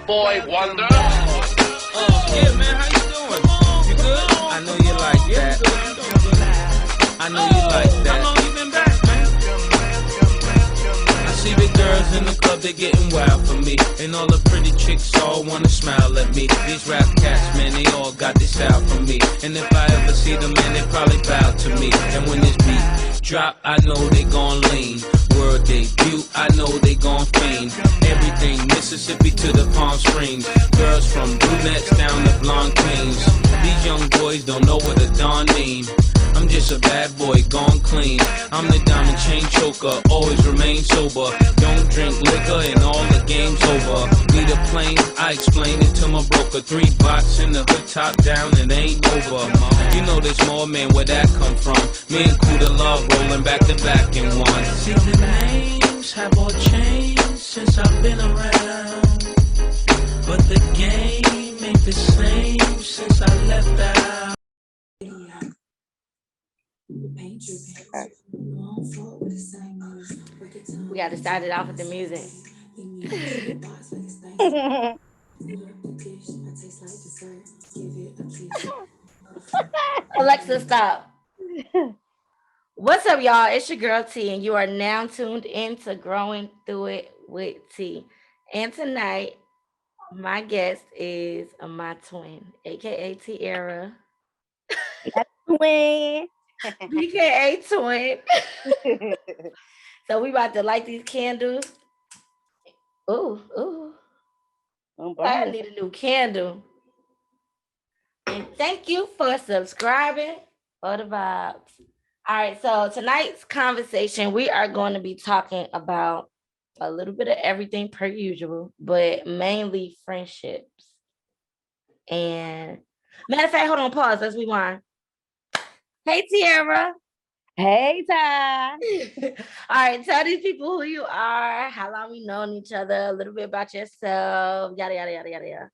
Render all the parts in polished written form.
boy Wonder. Yeah, man, how you doing? You good? I know you like that. I know you like that. How long you been back, man? I see the girls in the club, they getting wild for me. And all the pretty chicks all wanna smile at me. These rap cats, man, they all got this style for me. And if I ever see them, man, they probably bow to me. And when this beat drop, I know they gon' lean. World debut, I know they gon' fiend. Everything Mississippi to the Palm Springs. Girls from brunettes down to blonde queens. These young boys don't know what a dawn mean. I'm just a bad boy, gone clean. I'm the diamond chain choker, always remain sober. Don't drink liquor and all the game's over. Need a plane, I explain it to my broker. 3 box in the hood, top down, and ain't over. You know there's more, man, where that come from? Me and Kuda Love rolling back to back in one. See the names have all changed since I've been around, but the game ain't the same since I left out. We got to start it off with the music. Alexa, stop. What's up, y'all? It's your girl T, and you are now tuned into Growing Through It with T. And tonight, my guest is my twin, aka Tiara. Twin. BKA twin. So we about to light these candles. Ooh. I need a new candle. And thank you for subscribing for the vibes. All right, so tonight's conversation, we are going to be talking about a little bit of everything per usual, but mainly friendships. And matter of fact, hold on, pause. Let's rewind. Hey, Tiara. Hey, Ty. All right, tell these people who you are, how long we known each other, a little bit about yourself, yada, yada, yada, yada, yada.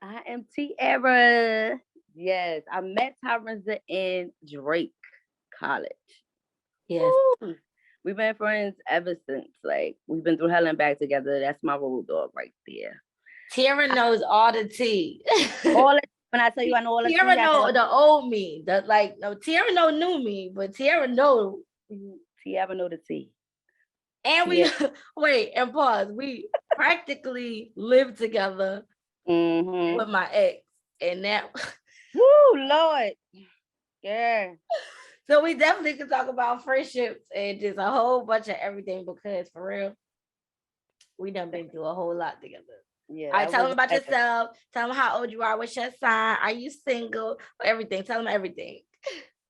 I am Tiara. Yes, I met Tyronza in Drake College. Yes. Woo. We've been friends ever since. Like, we've been through hell and back together. That's my road dog right there. Tiara knows all the tea. All the, when I tell you I know all the Tiara tea, know the old me. Tiara know new me, but Tiara know. Tiara know the tea. And we wait and pause. We practically lived together with my ex, and that. Woo, Lord. Yeah. So we definitely can talk about friendships and just a whole bunch of everything, because for real, we done been through a whole lot together. Yeah. All right, tell them about yourself. Tell them how old you are. What's your sign? Are you single? Everything. Tell them everything.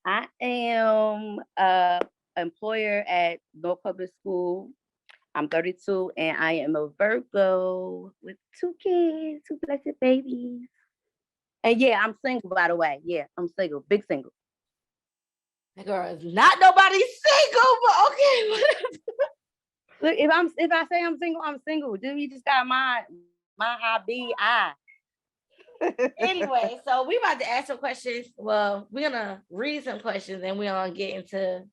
I am a employer at North Public School. I'm 32 and I am a Virgo with 2 kids, 2 blessed babies. And yeah, I'm single, by the way. Yeah, I'm single, big single. That girl is not nobody single, but okay. Look, if I say I'm single. Then we just got my IBI. Anyway, so we about to ask some questions. Well, we're gonna read some questions and we're gonna get into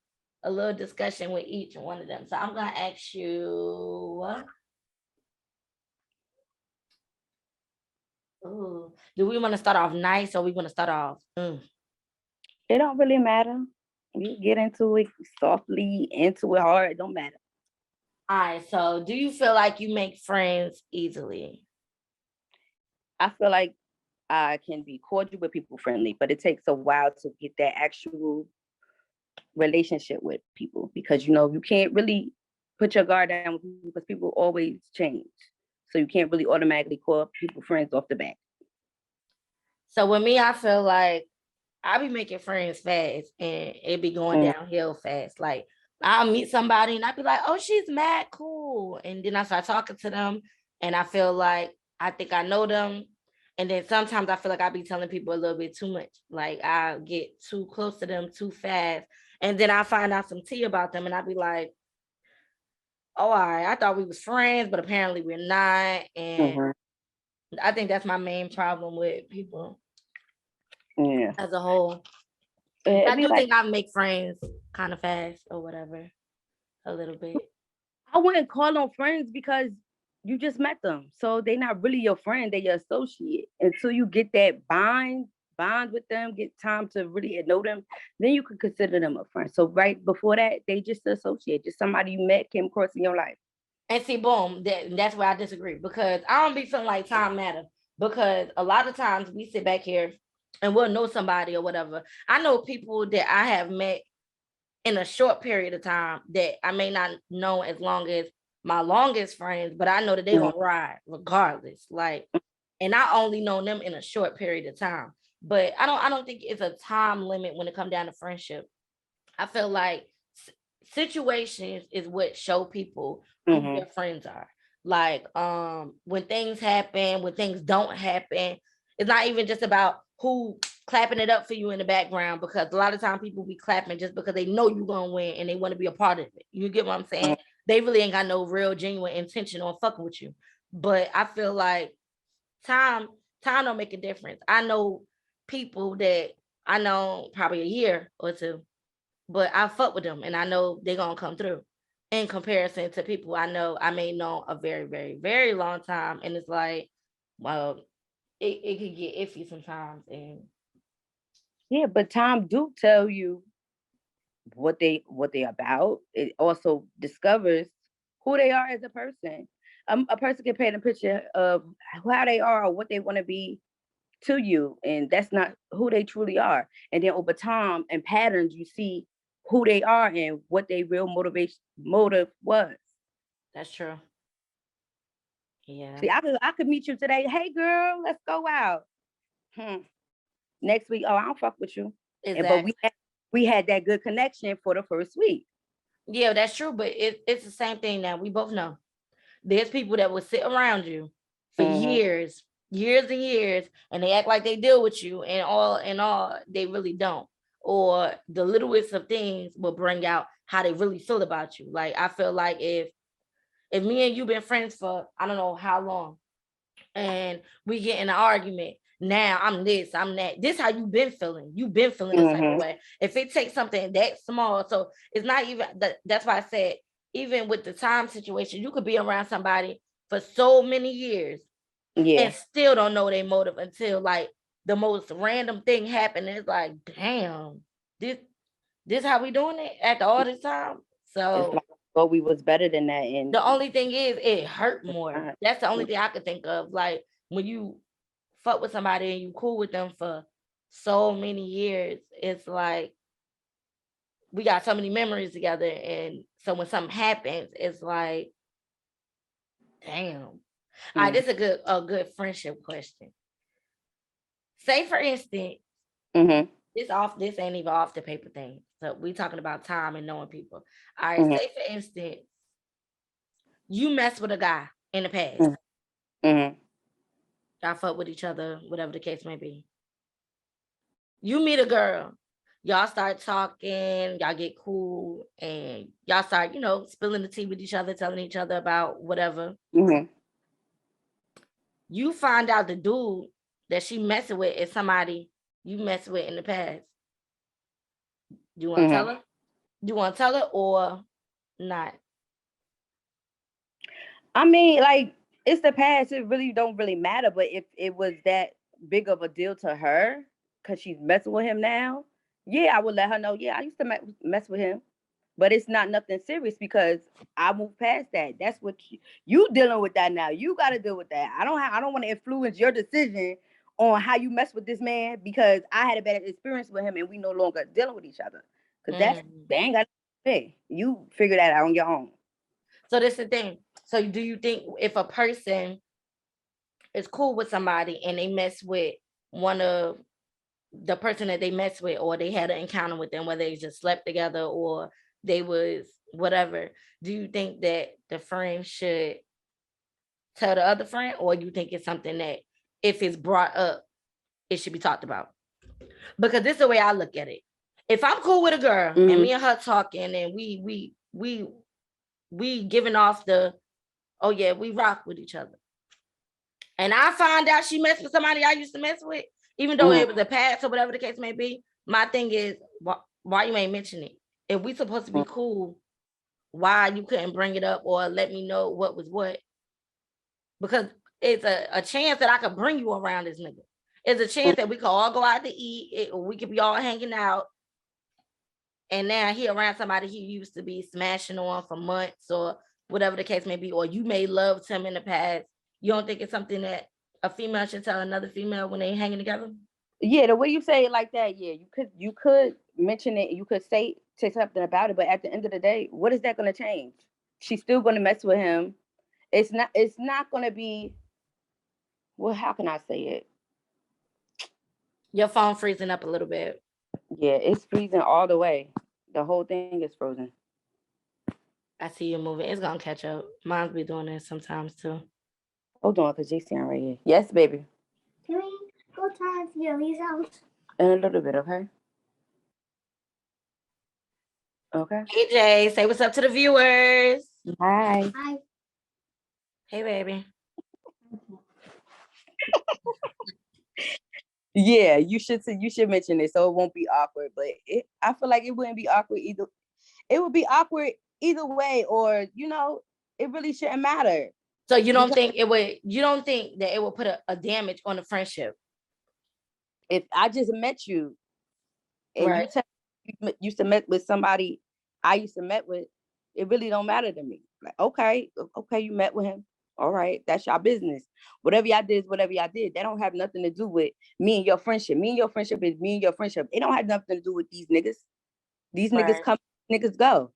a little discussion with each one of them. So I'm gonna ask you. Ooh, do we want to start off nice or we want to start off? It don't really matter. You get into it softly, into it hard. It don't matter. All right. So, do you feel like you make friends easily? I feel like I can be cordial with people, friendly, but it takes a while to get that actual relationship with people, because you can't really put your guard down with people because people always change. So you can't really automatically call people friends off the bat. So with me, I feel like I be making friends fast and it be going downhill fast. Like I'll meet somebody and I'll be like, oh, she's mad cool. And then I start talking to them and I feel like I think I know them. And then sometimes I feel like I be telling people a little bit too much. Like I get too close to them too fast. And then I find out some tea about them and I be like, oh, all right, I thought we was friends, but apparently we're not. And I think that's my main problem with people as a whole. I do think I make friends kind of fast or whatever, a little bit. I wouldn't call them friends because you just met them. So they're not really your friend, they're your associate. Until you get that bond with them, get time to really know them, then you can consider them a friend. So right before that, they just an associate, just somebody you met, came across in your life. And see, boom, that's where I disagree, because I don't be feeling like time matter. Because a lot of times we sit back here and we'll know somebody or whatever. I know people that I have met in a short period of time that I may not know as long as my longest friends, but I know that they gonna ride regardless. Like, and I only know them in a short period of time. But I don't think it's a time limit when it comes down to friendship. I feel like situations is what show people who their friends are. Like, when things happen, when things don't happen, it's not even just about who clapping it up for you in the background, because a lot of times people be clapping just because they know you're gonna win and they want to be a part of it. You get what I'm saying? They really ain't got no real genuine intention on fucking with you. But I feel like time don't make a difference. I know people that I know probably a year or two, but I fuck with them and I know they're gonna come through, in comparison to people I know I may know a very, very, very long time. And it's like, well, it could get iffy sometimes. And yeah, but time do tell you what they about. It also discovers who they are as a person. A person can paint a picture of how they are or what they want to be to you, and that's not who they truly are. And then over time and patterns, you see who they are and what their real motive was. that's true. Yeah. See, I could meet you today. Hey, girl, let's go out. Next week, oh, I don't fuck with you. Exactly. But we had that good connection for the first week. Yeah, that's true. But it's the same thing now. We both know there's people that will sit around you for years and years, and they act like they deal with you, and all they really don't. Or the littlest of things will bring out how they really feel about you. Like, I feel like if me and you been friends for I don't know how long, and we get in an argument, now I'm this, I'm that. This how you've been feeling. You've been feeling this type of way. If it takes something that small, so it's not even that's why I said, even with the time situation, you could be around somebody for so many years and still don't know their motive until like the most random thing happened. And it's like, damn, this how we doing it after all this time. So but we was better than that. And the only thing is it hurt more. That's the only thing I could think of. Like, when you fuck with somebody and you cool with them for so many years, it's like we got so many memories together. And so when something happens, it's like, damn. All right, this is a good friendship question. Say for instance, this ain't even off the paper thing. So we talking about time and knowing people. All right, say for instance, you mess with a guy in the past. Y'all fuck with each other, whatever the case may be. You meet a girl, y'all start talking, y'all get cool, and y'all start, spilling the tea with each other, telling each other about whatever. You find out the dude that she messing with is somebody you messed with in the past. Do you want to tell her? Do you want to tell her or not? I mean, like, it's the past. It really don't really matter. But if it was that big of a deal to her because she's messing with him now, yeah, I would let her know. Yeah, I used to mess with him, but it's not nothing serious because I moved past that. That's what you dealing with that now. You got to deal with that. I don't want to influence your decision on how you mess with this man because I had a bad experience with him and we no longer dealing with each other. Because that's dang, you figure that out on your own. So this is the thing. So do you think if a person is cool with somebody and they mess with one of the person that they mess with, or they had an encounter with them, whether they just slept together or they was whatever, do you think that the friend should tell the other friend, or you think it's something that if it's brought up, it should be talked about? Because this is the way I look at it. If I'm cool with a girl and me and her talking and we giving off the, oh yeah, we rock with each other, and I find out she messed with somebody I used to mess with, even though it was a past or whatever the case may be, my thing is, why you ain't mention it? If we supposed to be cool, why you couldn't bring it up or let me know what was what? because it's a chance that I could bring you around this nigga. It's a chance that we could all go out to eat, we could be all hanging out. And now he around somebody he used to be smashing on for months or whatever the case may be, or you may love him in the past. You don't think it's something that a female should tell another female when they hanging together? Yeah, the way you say it like that, yeah, you could mention it, you could say something about it, but at the end of the day, what is that going to change? She's still going to mess with him. It's not going to be, well, how can I say it? Your phone freezing up a little bit. Yeah, it's freezing all the way. The whole thing is frozen. I see you moving. It's gonna catch up. Mine's be doing that sometimes too. Hold on, because JC right here. Yes, baby. Can we go to Lily's house? In a little bit, okay? Okay. Hey Jay, say what's up to the viewers. Hi. Hi. Hey baby. Yeah, you should mention it so it won't be awkward. But I feel like it wouldn't be awkward either. It would be awkward either way, or it really shouldn't matter. So you don't think it would? You don't think that it will put a damage on the friendship? If I just met you, and right. you used to met with somebody I used to met with, it really don't matter to me. Like, okay, you met with him. All right, that's your business. Whatever y'all did is whatever y'all did. That don't have nothing to do with me and your friendship. Me and your friendship is me and your friendship. It don't have nothing to do with these niggas. These right. niggas come, niggas go.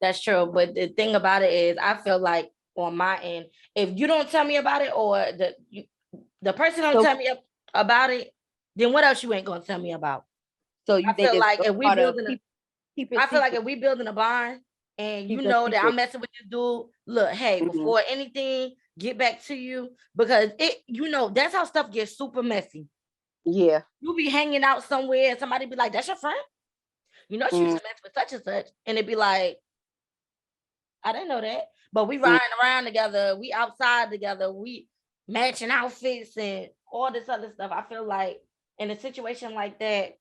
That's true. But the thing about it is, I feel like on my end, if you don't tell me about it, or the person don't tell me about it, then what else you ain't gonna tell me about? So you think feel like if we building I feel like if we building a bond and you know that I'm messing with this dude, look, hey, before anything, get back to you, because that's how stuff gets super messy. Yeah. You be hanging out somewhere and somebody be like, that's your friend? She used to mess with such and such. And it'd be like, I didn't know that. But we riding around together, we outside together, we matching outfits and all this other stuff. I feel like in a situation like that,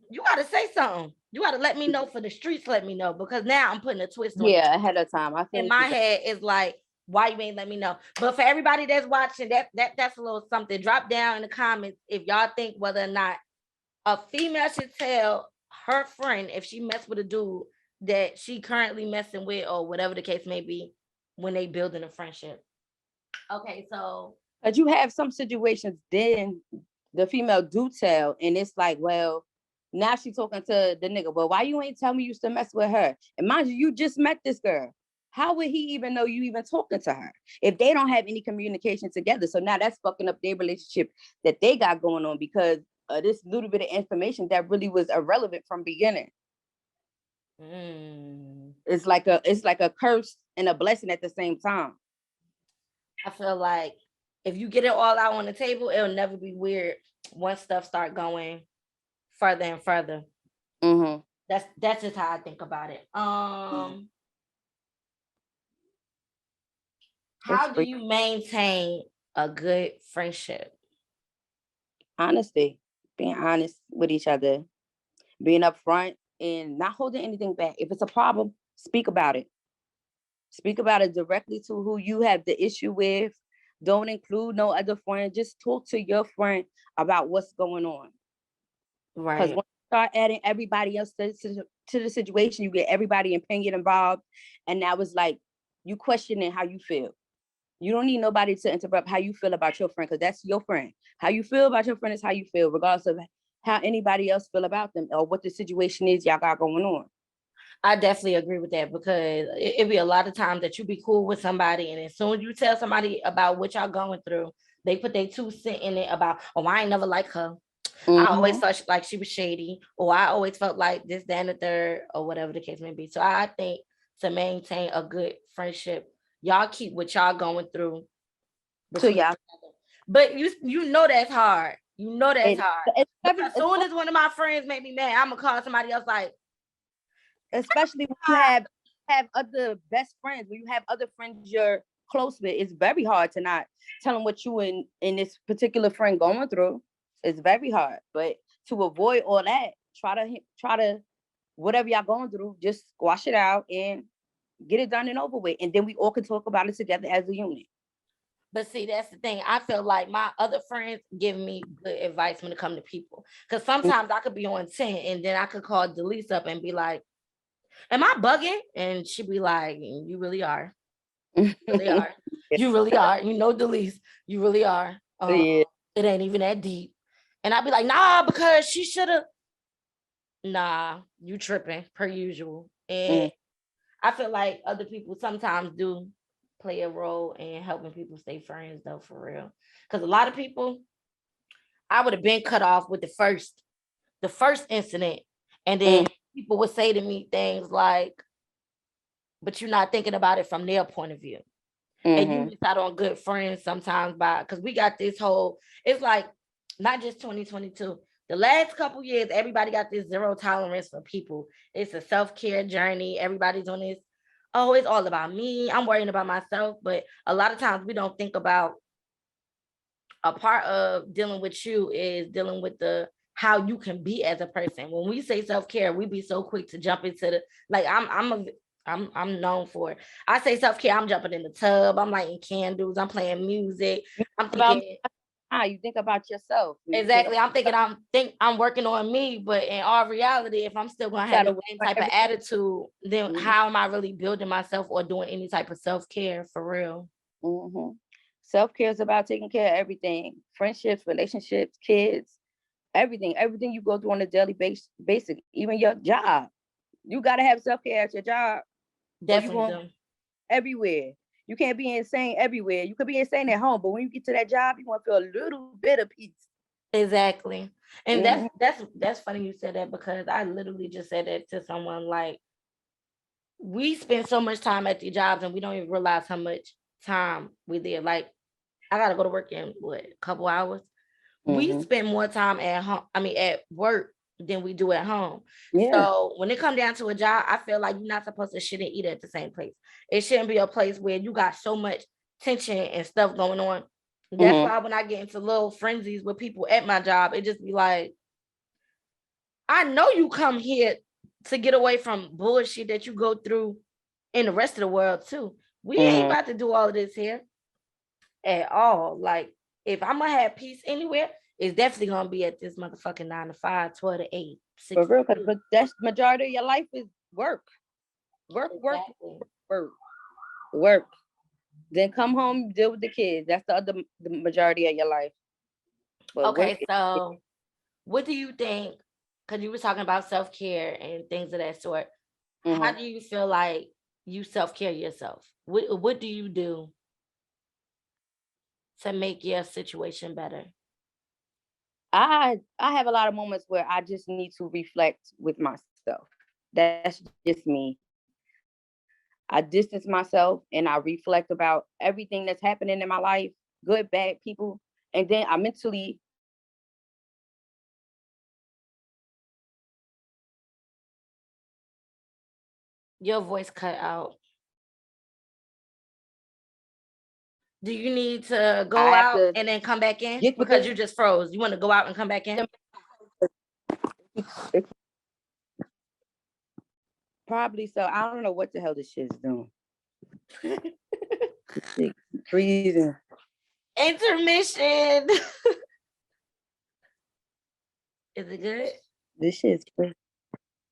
you gotta say something. You gotta let me know for the streets. Let me know, because now I'm putting a twist on it. Ahead of time. I feel in my head is like, why you ain't let me know? But for everybody that's watching, that's a little something. Drop down in the comments if y'all think whether or not a female should tell her friend if she messed with a dude that she currently messing with, or whatever the case may be, when they building a friendship. Okay, so but you have some situations then the female do tell, and it's like, well, now she talking to the nigga. Well, why you ain't tell me you used to mess with her? And mind you, you just met this girl. How would he even know you even talking to her if they don't have any communication together? So now that's fucking up their relationship that they got going on because of this little bit of information that really was irrelevant from beginning. It's like a curse and a blessing at the same time. I feel like if you get it all out on the table, it'll never be weird once stuff start going further and further. That's just how I think about it. How do you maintain a good friendship? Honesty, being honest with each other, being upfront and not holding anything back. If it's a problem, speak about it. Speak about it directly to who you have the issue with. Don't include no other friend. Just talk to your friend about what's going on. Right. Because when you start adding everybody else to the situation, you get everybody opinion involved. And now it's like you questioning how you feel. You don't need nobody to interrupt how you feel about your friend, because that's your friend. How you feel about your friend is how you feel, regardless of how anybody else feel about them or what the situation is y'all got going on. I definitely agree with that, because it be a lot of times that you be cool with somebody, and as soon as you tell somebody about what y'all going through, they put their 2 cents in it about, oh, I ain't never like her. I always felt like she was shady, or I always felt like this, that, and the third, or whatever the case may be. So I think to maintain a good friendship, y'all keep what y'all going through. So y'all, but you know that's hard. You know that's hard. As soon as one of my friends make me mad, I'm gonna call somebody else. Like, especially when you have other best friends, when you have other friends you're close with, it's very hard to not tell them what you and this particular friend going through. It's very hard. But to avoid all that, try to whatever y'all going through, just squash it out and get it done and over with, and then we all can talk about it together as a unit. But see, that's the thing. I feel like my other friends give me good advice when it comes to people. Because sometimes I could be on 10 and then I could call Delise up and be like, am I bugging? And she'd be like, you really are. You really are. You really are. You know, Delise, you really are. Yeah. It ain't even that deep. And I'd be like, nah, because she should have. Nah, you tripping per usual. And I feel like other people sometimes do play a role in helping people stay friends though, for real. Because a lot of people, I would have been cut off with the first incident. And then people would say to me things like, but you're not thinking about it from their point of view. And you miss out on good friends sometimes because we got this whole, it's like not just 2022. The last couple years, everybody got this zero tolerance for people. It's a self-care journey. Everybody's on this, oh, it's all about me. I'm worrying about myself. But a lot of times we don't think about a part of dealing with you is dealing with how you can be as a person. When we say self-care, we be so quick to jump into the, like, I'm known for it. I say self-care, I'm jumping in the tub, I'm lighting candles, I'm playing music. I'm thinking, you think about yourself. Exactly. I'm thinking I'm working on me, but in all reality, if I'm still gonna have the same type of attitude, then how am I really building myself or doing any type of self-care for real? Self-care is about taking care of everything. Friendships, relationships, kids, everything you go through on a daily basis, even your job. You gotta have self-care at your job. Definitely. Everywhere. You can't be insane everywhere. You could be insane at home, but when you get to that job, you want to feel a little bit of peace. Exactly. And that's funny you said that, because I literally just said that to someone. Like, we spend so much time at the jobs and we don't even realize how much time we there. Like, I gotta go to work in a couple hours. We spend more time at home, at work, than we do at home. So when it comes down to a job, I feel like you're not supposed to sit and eat at the same place. It shouldn't be a place where you got so much tension and stuff going on. That's why when I get into little frenzies with people at my job, it just be like, I know you come here to get away from bullshit that you go through in the rest of the world too. We ain't about to do all of this here at all. Like, if I'm gonna have peace anywhere, it's definitely gonna be at this motherfucking 9 to 5, 12 to 8. 6 For real, but that's the majority of your life is work. Work. Then come home, deal with the kids. That's the majority of your life. But okay, so what do you think? Because you were talking about self-care and things of that sort. How do you feel like you self-care yourself? What do you do to make your situation better? I have a lot of moments where I just need to reflect with myself. That's just me. I distance myself and I reflect about everything that's happening in my life, good, bad, people. And then I mentally. Your voice cut out. Do you need to go out and then come back in? Because you just froze. You want to go out and come back in? Probably so. I don't know what the hell this shit's doing. Freezing. Intermission. Is it good? This shit's crazy.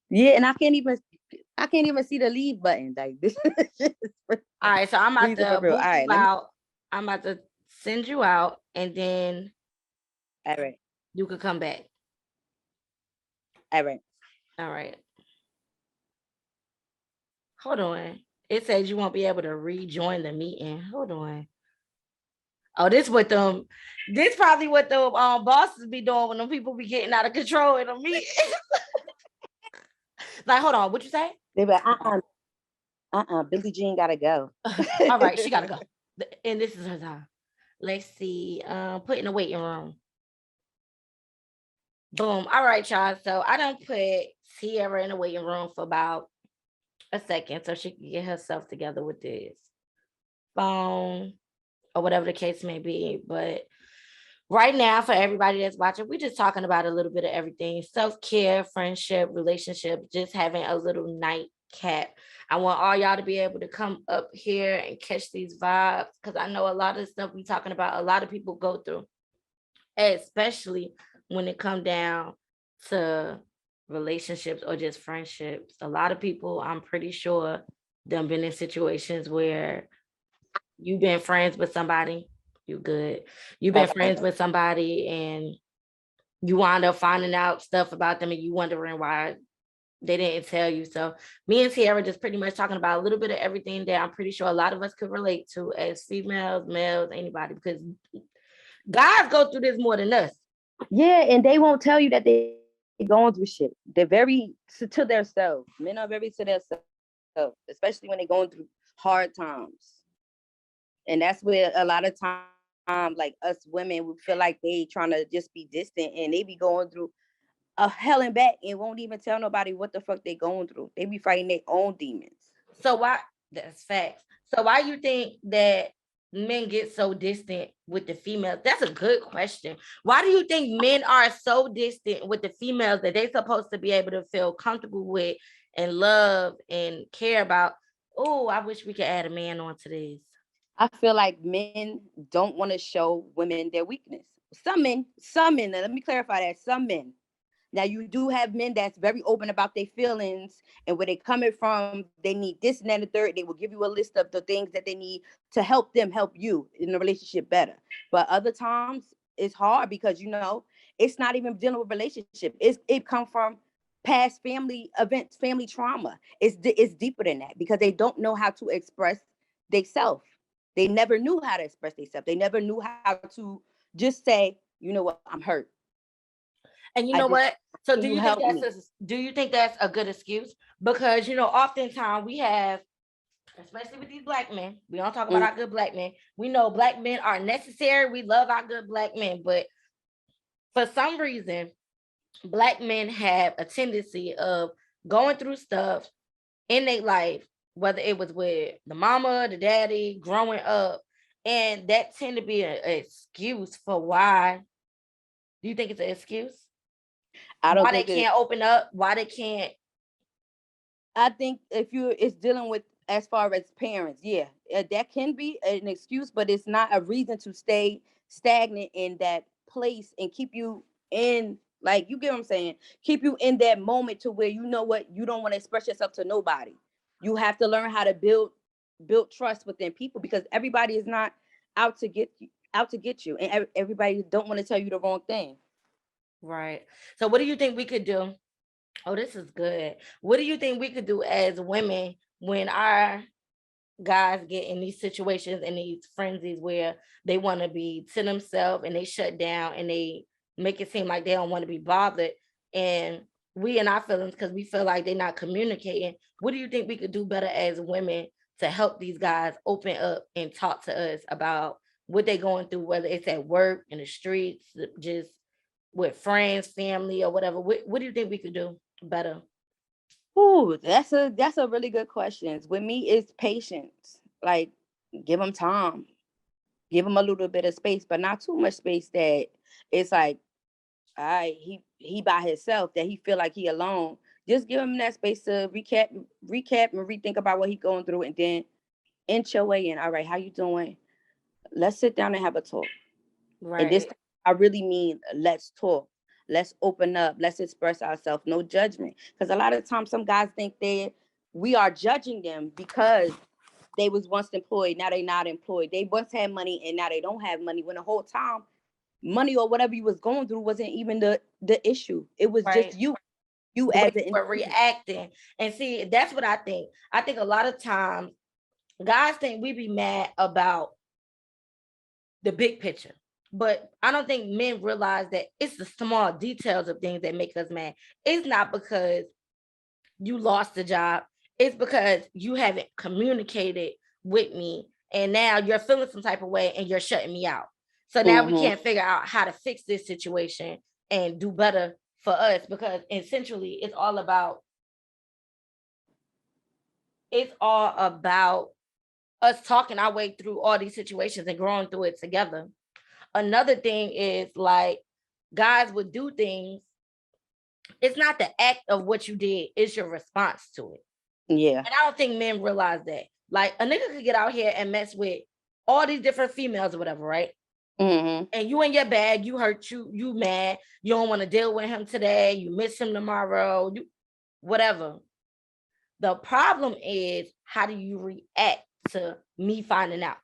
Yeah, and I can't even see the leave button. Like, this shit is crazy. All right, so I'm about to boot you out. I'm about to send you out, and then all right, you could come back. All right. Hold on. It says you won't be able to rejoin the meeting. Hold on. Oh, this probably what the bosses be doing when them people be getting out of control in a meeting. Like, hold on, what you say? They be like, Billie Jean gotta go. All right, she gotta go. And this is her time. Let's see. Put in the waiting room. Boom. All right, y'all. So I done put Sierra in the waiting room for about a second so she can get herself together with this phone or whatever the case may be. But right now, for everybody that's watching, we're just talking about a little bit of everything: self-care, friendship, relationship, just having a little nightcap. I want all y'all to be able to come up here and catch these vibes, because I know a lot of stuff we talking about, a lot of people go through, especially when it come down to relationships or just friendships. A lot of people, I'm pretty sure, done been in situations where you've been friends with somebody, you good. You've been friends with somebody and you wind up finding out stuff about them and you wondering why they didn't tell you. So me and Tiara just pretty much talking about a little bit of everything that I'm pretty sure a lot of us could relate to as females, males, anybody, because guys go through this more than us. Yeah, and they won't tell you that they going through shit. They're very to themselves. Men are very to themselves, especially when they're going through hard times. And that's where a lot of times, like us women, we feel like they trying to just be distant, and they be going through a hell and back and won't even tell nobody what the fuck they going through. They be fighting their own demons. So why, that's facts. So why you think that men get so distant with the females? That's a good question. Why do you think men are so distant with the females that they're supposed to be able to feel comfortable with and love and care about? Oh, I wish we could add a man onto this. I feel like men don't want to show women their weakness. Some men, let me clarify that, some men. Now, you do have men that's very open about their feelings and where they're coming from. They need this and that and the third. They will give you a list of the things that they need to help them help you in the relationship better. But other times it's hard because, you know, it's not even dealing with relationship. It come from past family events, family trauma. It's deeper than that because they don't know how to express themselves. They never knew how to express themselves. They never knew how to just say, you know what, I'm hurt. And you know what? So do you think that's a good excuse? Because, you know, oftentimes we have, especially with these black men, we don't talk about our good black men. We know black men are necessary. We love our good black men, but for some reason, black men have a tendency of going through stuff in their life, whether it was with the mama, the daddy, growing up, and that tend to be an excuse for why. Do you think it's an excuse? I don't why think they can't open up, why they can't. I think it's dealing with as far as parents, yeah, that can be an excuse, but it's not a reason to stay stagnant in that place and keep you in, like, you get what I'm saying? Keep you in that moment to where, you know what, you don't want to express yourself to nobody. You have to learn how to build trust within people because everybody is not out to get you, and everybody don't want to tell you the wrong thing. Right. So what do you think we could do? Oh, this is good. What do you think we could do as women when our guys get in these situations and these frenzies where they want to be to themselves and they shut down and they make it seem like they don't want to be bothered, and we in our feelings because we feel like they're not communicating? What do you think we could do better as women to help these guys open up and talk to us about what they're going through, whether it's at work, in the streets, just with friends, family, or whatever? What do you think we could do better? Ooh, that's a really good question. With me, it's patience. Like, give them time, give them a little bit of space, but not too much space that it's like, all right, he by himself, that he feel like he alone. Just give him that space to recap and rethink about what he going through, and then inch your way in. All right, how you doing? Let's sit down and have a talk. Right. And this, I really mean, let's talk. Let's open up. Let's express ourselves. No judgment. Because a lot of times some guys think we are judging them because they was once employed. Now they not employed. They once had money and now they don't have money. When the whole time money or whatever you was going through wasn't even the issue. It was just you. You as an were reacting. And see, that's what I think. I think a lot of times guys think we be mad about the big picture. But I don't think men realize that it's the small details of things that make us mad. It's not because you lost the job. It's because you haven't communicated with me and now you're feeling some type of way and you're shutting me out. So now we can't figure out how to fix this situation and do better for us, because essentially it's all about us talking our way through all these situations and growing through it together. another thing is like guys would do things. It's not the act of what you did, it's your response to it. Yeah. And I don't think men realize that. Like a nigga could get out here and mess with all these different females or whatever, right? Mm-hmm. And you in your bag, you hurt, you mad, you don't want to deal with him today, you miss him tomorrow, you whatever. The problem is, how do you react to me finding out?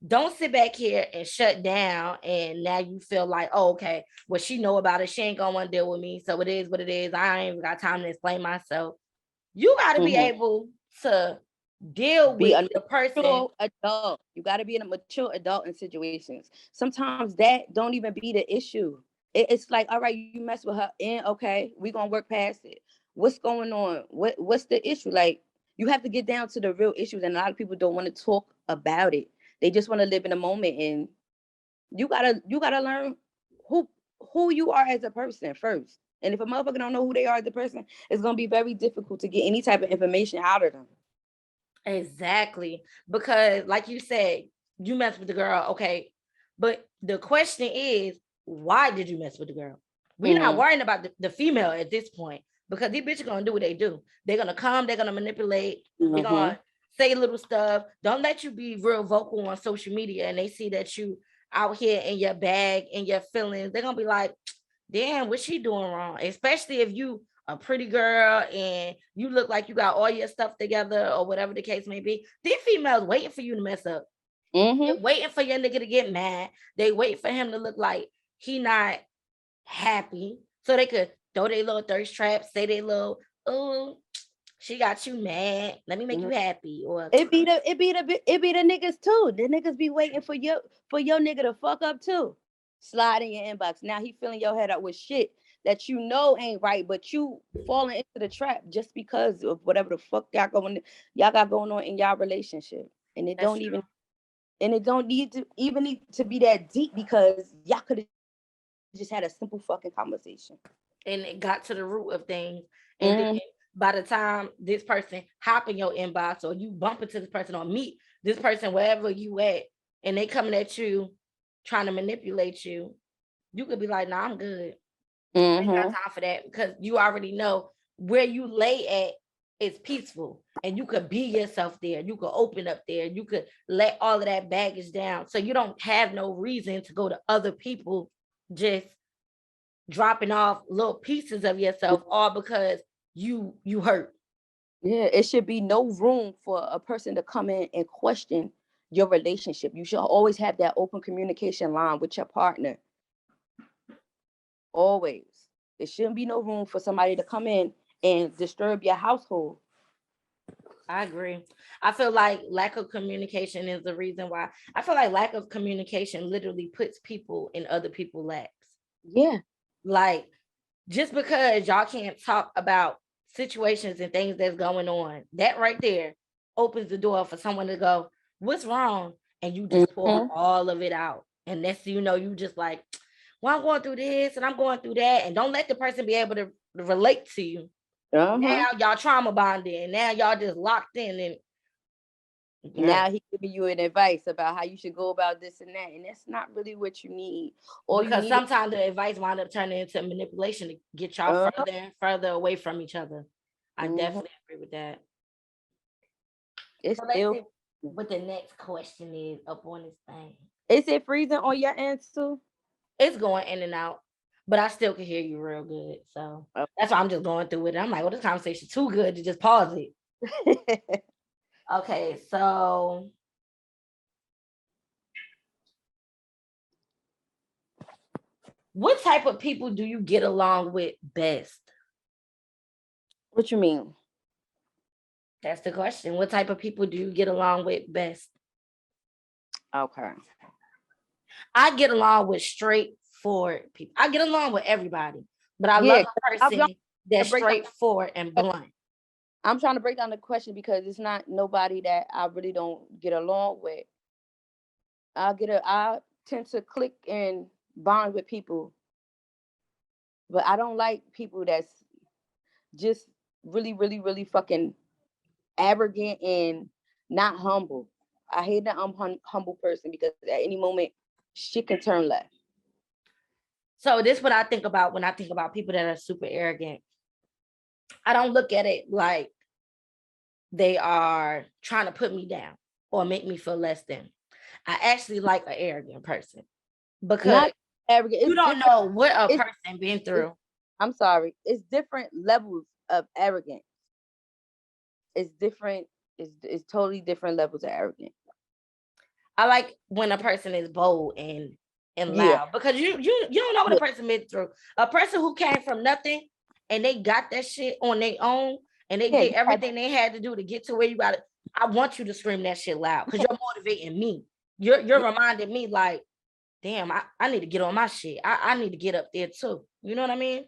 Don't sit back here and shut down and now you feel like, oh, okay, well, she know about it, she ain't gonna want to deal with me, so it is what it is, I ain't even got time to explain myself. You got to be able to deal with the person. Adult. You got to be a mature adult in situations. Sometimes that don't even be the issue. It's like, all right, you mess with her and okay, we're gonna work past it. What's going on? What's the issue? Like, you have to get down to the real issues, and a lot of people don't want to talk about it. They just want to live in the moment, and you gotta learn who you are as a person first. And if a motherfucker don't know who they are as a person, it's gonna be very difficult to get any type of information out of them. Exactly. Because like you said, you mess with the girl, okay. But the question is, why did you mess with the girl? We're not worrying about the female at this point, because these bitches gonna do what they do. They're gonna come, they're gonna manipulate, they're gonna say little stuff. Don't let you be real vocal on social media and they see that you out here in your bag and your feelings. They're gonna be like, damn, what's she doing wrong? Especially if you a pretty girl and you look like you got all your stuff together or whatever the case may be. These females waiting for you to mess up. They're waiting for your nigga to get mad. They wait for him to look like he not happy so they could throw their little thirst trap, say they little, oh, she got you mad, let me make you happy. Or it be the niggas too. The niggas be waiting for your nigga to fuck up too. Slide in your inbox. Now he filling your head up with shit that you know ain't right, but you falling into the trap just because of whatever the fuck y'all got going on in y'all relationship. And it don't need to be that deep, because y'all could have just had a simple fucking conversation. And it got to the root of things. And then by the time this person hop in your inbox or you bump into this person or meet this person wherever you at, and they coming at you trying to manipulate you, you could be like, nah, I'm good. I ain't got time for that, because you already know where you lay at is peaceful and you could be yourself there. You could open up there. You could let all of that baggage down. So you don't have no reason to go to other people just dropping off little pieces of yourself all because you hurt. Yeah, it should be no room for a person to come in and question your relationship. You should always have that open communication line with your partner. Always. There shouldn't be no room for somebody to come in and disturb your household. I agree. I feel like lack of communication is the reason why. I feel like lack of communication literally puts people in other people's laps. Yeah. Like, just because y'all can't talk about situations and things that's going on, that right there opens the door for someone to go, what's wrong? And you just pour all of it out. And next thing you know, you just like, well, I'm going through this and I'm going through that. And don't let the person be able to relate to you. Now y'all trauma bonded and now y'all just locked in. And now he giving you an advice about how you should go about this and that. And that's not really what you need. Or because sometimes the advice wind up turning into manipulation to get y'all further and further away from each other. I definitely agree with that. It's so let's see what the next question is up on this thing. Is it freezing on your end too? It's going in and out, but I still can hear you real good. So that's why I'm just going through it. I'm like, well, this conversation too good to just pause it. Okay, so what type of people do you get along with best? What you mean? That's the question. What type of people do you get along with best? Okay. I get along with straightforward people. I get along with everybody, but I love a person that's straightforward and blunt. I'm trying to break down the question because it's not nobody that I really don't get along with. I tend to click and bond with people, but I don't like people that's just really, really, really fucking arrogant and not humble. I hate that I'm humble person, because at any moment shit can turn left. So this is what I think about when I think about people that are super arrogant. I don't look at it like they are trying to put me down or make me feel less than. I actually like an arrogant person because Not arrogant. you don't know what a person been through. I'm sorry. It's different levels of arrogance. It's different. It's totally different levels of arrogance. I like when a person is bold and loud Yeah. because you don't know what a person been through. A person who came from nothing and they got that shit on their own and they did everything they had to do to get to where you got it. I want you to scream that shit loud because you're motivating me. You're reminding me like, damn, I need to get on my shit. I need to get up there too. You know what I mean?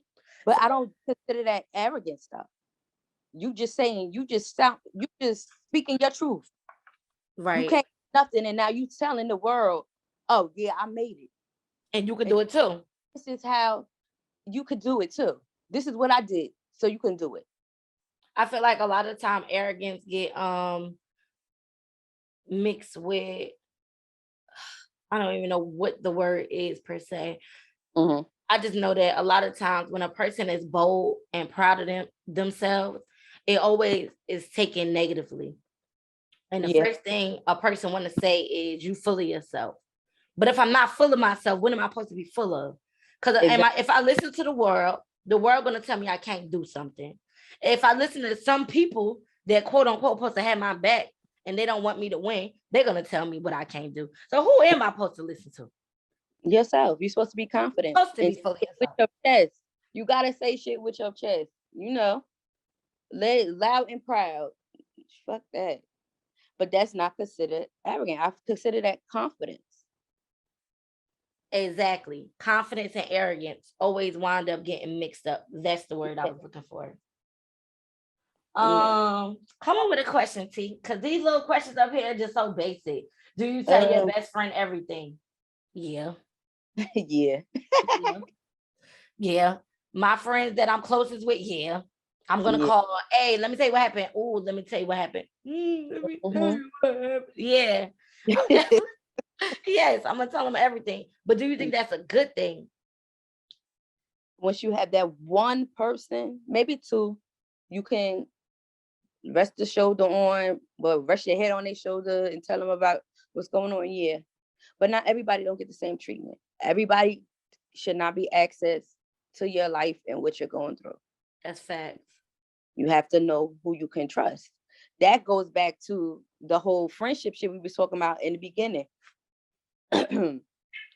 But I don't consider that arrogant stuff. You just saying, you just speaking your truth. Right. You can't do nothing, and now you telling the world, oh yeah, I made it. And you could do it too. This is how you could do it too. This is what I did, so you can do it. I feel like a lot of time arrogance get mixed with, I don't even know what the word is per se. Mm-hmm. I just know that a lot of times when a person is bold and proud of themselves, it always is taken negatively. And the first thing a person want to say is you full of yourself. But if I'm not full of myself, what am I supposed to be full of? Because if I listen to the world going to tell me I can't do something. If I listen to some people that quote unquote supposed to have my back and they don't want me to win, they're going to tell me what I can't do. So who am I supposed to listen to? Yourself. You're supposed to be confident. Supposed to be full of yourself. With your chest. You got to say shit with your chest. You know, loud and proud. Fuck that. But that's not considered arrogant. I consider that confidence. Exactly. Confidence and arrogance always wind up getting mixed up. That's the word I was looking for. Come on with a question, T, because these little questions up here are just so basic. Do you tell your best friend everything? Yeah. Yeah. Yeah. My friends that I'm closest with, yeah. I'm gonna call her, hey, let me tell you what happened. Oh, let me tell you what happened. Let me tell you what happened. Yeah. Yes, I'm gonna tell them everything. But do you think that's a good thing? Once you have that one person, maybe two, you can rest the shoulder on, but rest your head on their shoulder and tell them about what's going on. Yeah. But not everybody don't get the same treatment. Everybody should not be access to your life and what you're going through. That's facts. You have to know who you can trust. That goes back to the whole friendship shit we was talking about in the beginning.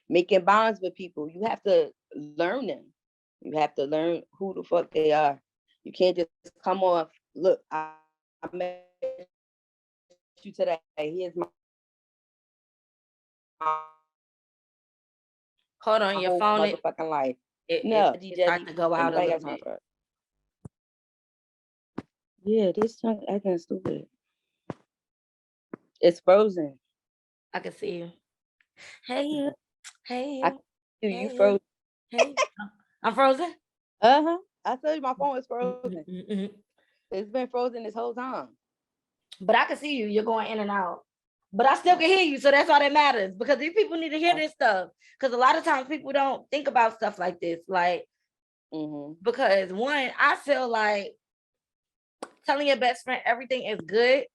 Making bonds with people. You have to learn them. You have to learn who the fuck they are. You can't just come off, look, I met you today. Here's my hold on, your phone motherfucking life. No, it's starting to go out a little bit. Yeah, this junk acting stupid. It's frozen. I can see you. Hey you. Hey you. I see you frozen. Hey. I'm frozen? Uh-huh. I told you my phone is frozen. It's been frozen this whole time. But I can see you. You're going in and out. But I still can hear you, so that's all that matters. Because these people need to hear this stuff. Because a lot of times people don't think about stuff like this. Like, because one, I feel like telling your best friend everything is good,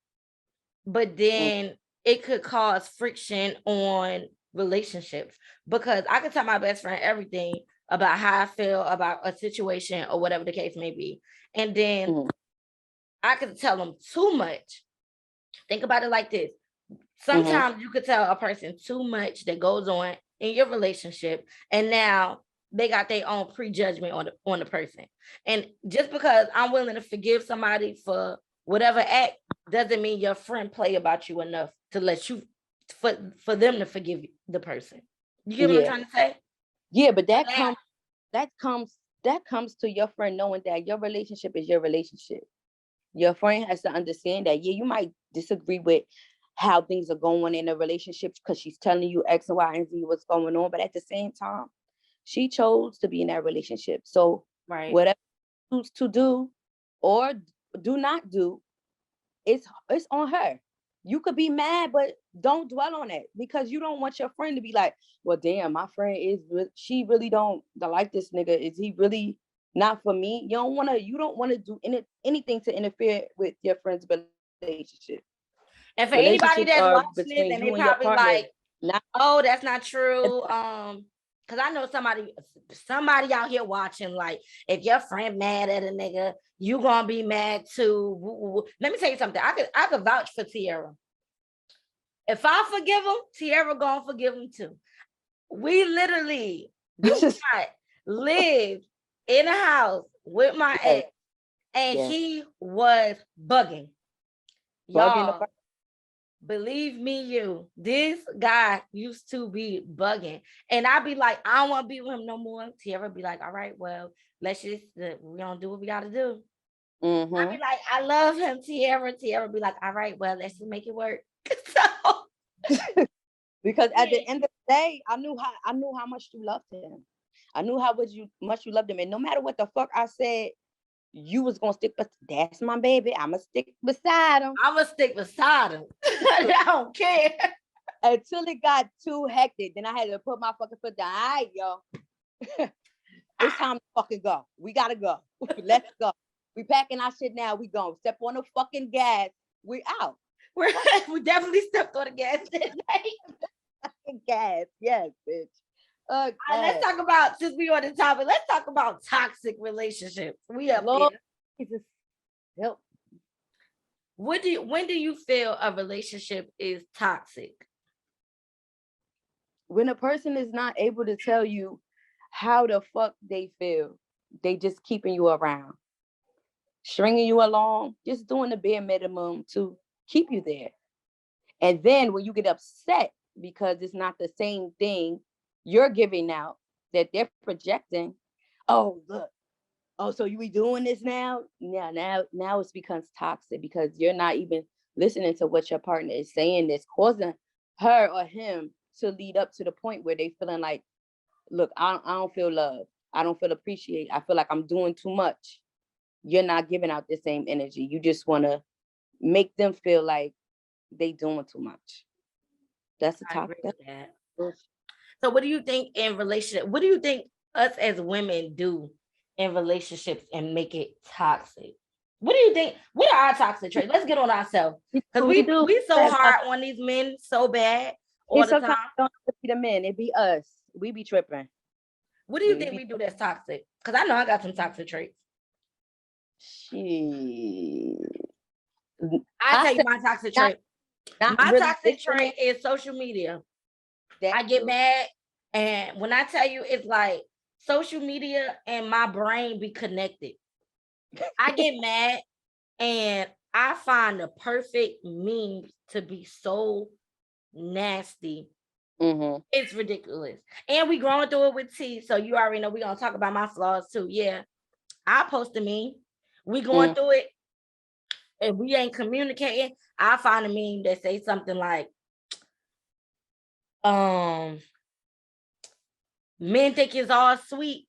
but then it could cause friction on relationships. Because I can tell my best friend everything about how I feel about a situation or whatever the case may be. And then I could tell them too much. Think about it like this. Sometimes you could tell a person too much that goes on in your relationship, and now they got their own prejudgment on the person. And just because I'm willing to forgive somebody for whatever act doesn't mean your friend play about you enough to let you for them to forgive the person. You get what I'm trying to say? Yeah, but that comes to your friend knowing that your relationship is your relationship. Your friend has to understand that, you might disagree with how things are going in a relationship because she's telling you X and Y and Z what's going on. But at the same time, she chose to be in that relationship. So whatever she chooses to do or do not do, it's on her. You could be mad, but don't dwell on it because you don't want your friend to be like, well, damn, my friend she really don't like this nigga. Is he really not for me? You don't want to do anything to interfere with your friend's relationship. And for anybody Relationships that's are watching this between and you they and your probably partner. like, Not oh, that's not true. Because I know somebody out here watching, like, if your friend mad at a nigga, you gonna be mad too. Woo, woo, woo. Let me tell you something. I could vouch for Tierra. If I forgive him, Tierra gonna forgive him too. We literally did not live in a house with my ex, and he was bugging. Y'all, believe me, this guy used to be bugging. And I'd be like, I don't want to be with him no more. Tierra be like, all right, well, let's just, we don't do what we got to do. I'd be like, I love him, Tierra. Tierra be like, all right, well, let's just make it work. So, because at the end of the day, I knew how much you loved him. I knew how much you loved him. And no matter what the fuck I said, you was gonna stick, but that's my baby. I'ma stick beside him. I don't care. Until it got too hectic. Then I had to put my fucking foot down. All right, y'all. It's time to fucking go. We gotta go. Let's go. We packing our shit now. We going. Step on the fucking gas. We out. We definitely stepped on the gas that night. Fucking gas. Yes, bitch. Right, let's talk about, since we on the topic, let's talk about toxic relationships. We up Lord, there. Jesus, help. When do you feel a relationship is toxic? When a person is not able to tell you how the fuck they feel, they just keeping you around, stringing you along, just doing the bare minimum to keep you there. And then when you get upset because it's not the same thing you're giving out that they're projecting, oh look, oh, so you be doing this now? Yeah, now it becomes toxic because you're not even listening to what your partner is saying that's causing her or him to lead up to the point where they feeling like, look, I don't feel love. I don't feel appreciated. I feel like I'm doing too much. You're not giving out the same energy. You just want to make them feel like they doing too much. That's a topic. So what do you think in relationship? What do you think us as women do in relationships and make it toxic? What do you think? What are our toxic traits? Let's get on ourselves. Because we so hard on these men so bad all the time. Don't be the men, it be us. We be tripping. What do you think we do that's toxic? Because I know I got some toxic traits. I'll tell you my toxic trait. My toxic trait is social media. I get mad, and when I tell you, it's like social media and my brain be connected. I get mad, and I find the perfect meme to be so nasty. It's ridiculous. And we growing through it with T, so you already know we're gonna talk about my flaws too. Yeah, I post a meme. We going through it. If we ain't communicating, I find a meme that say something like, men think it's all sweet,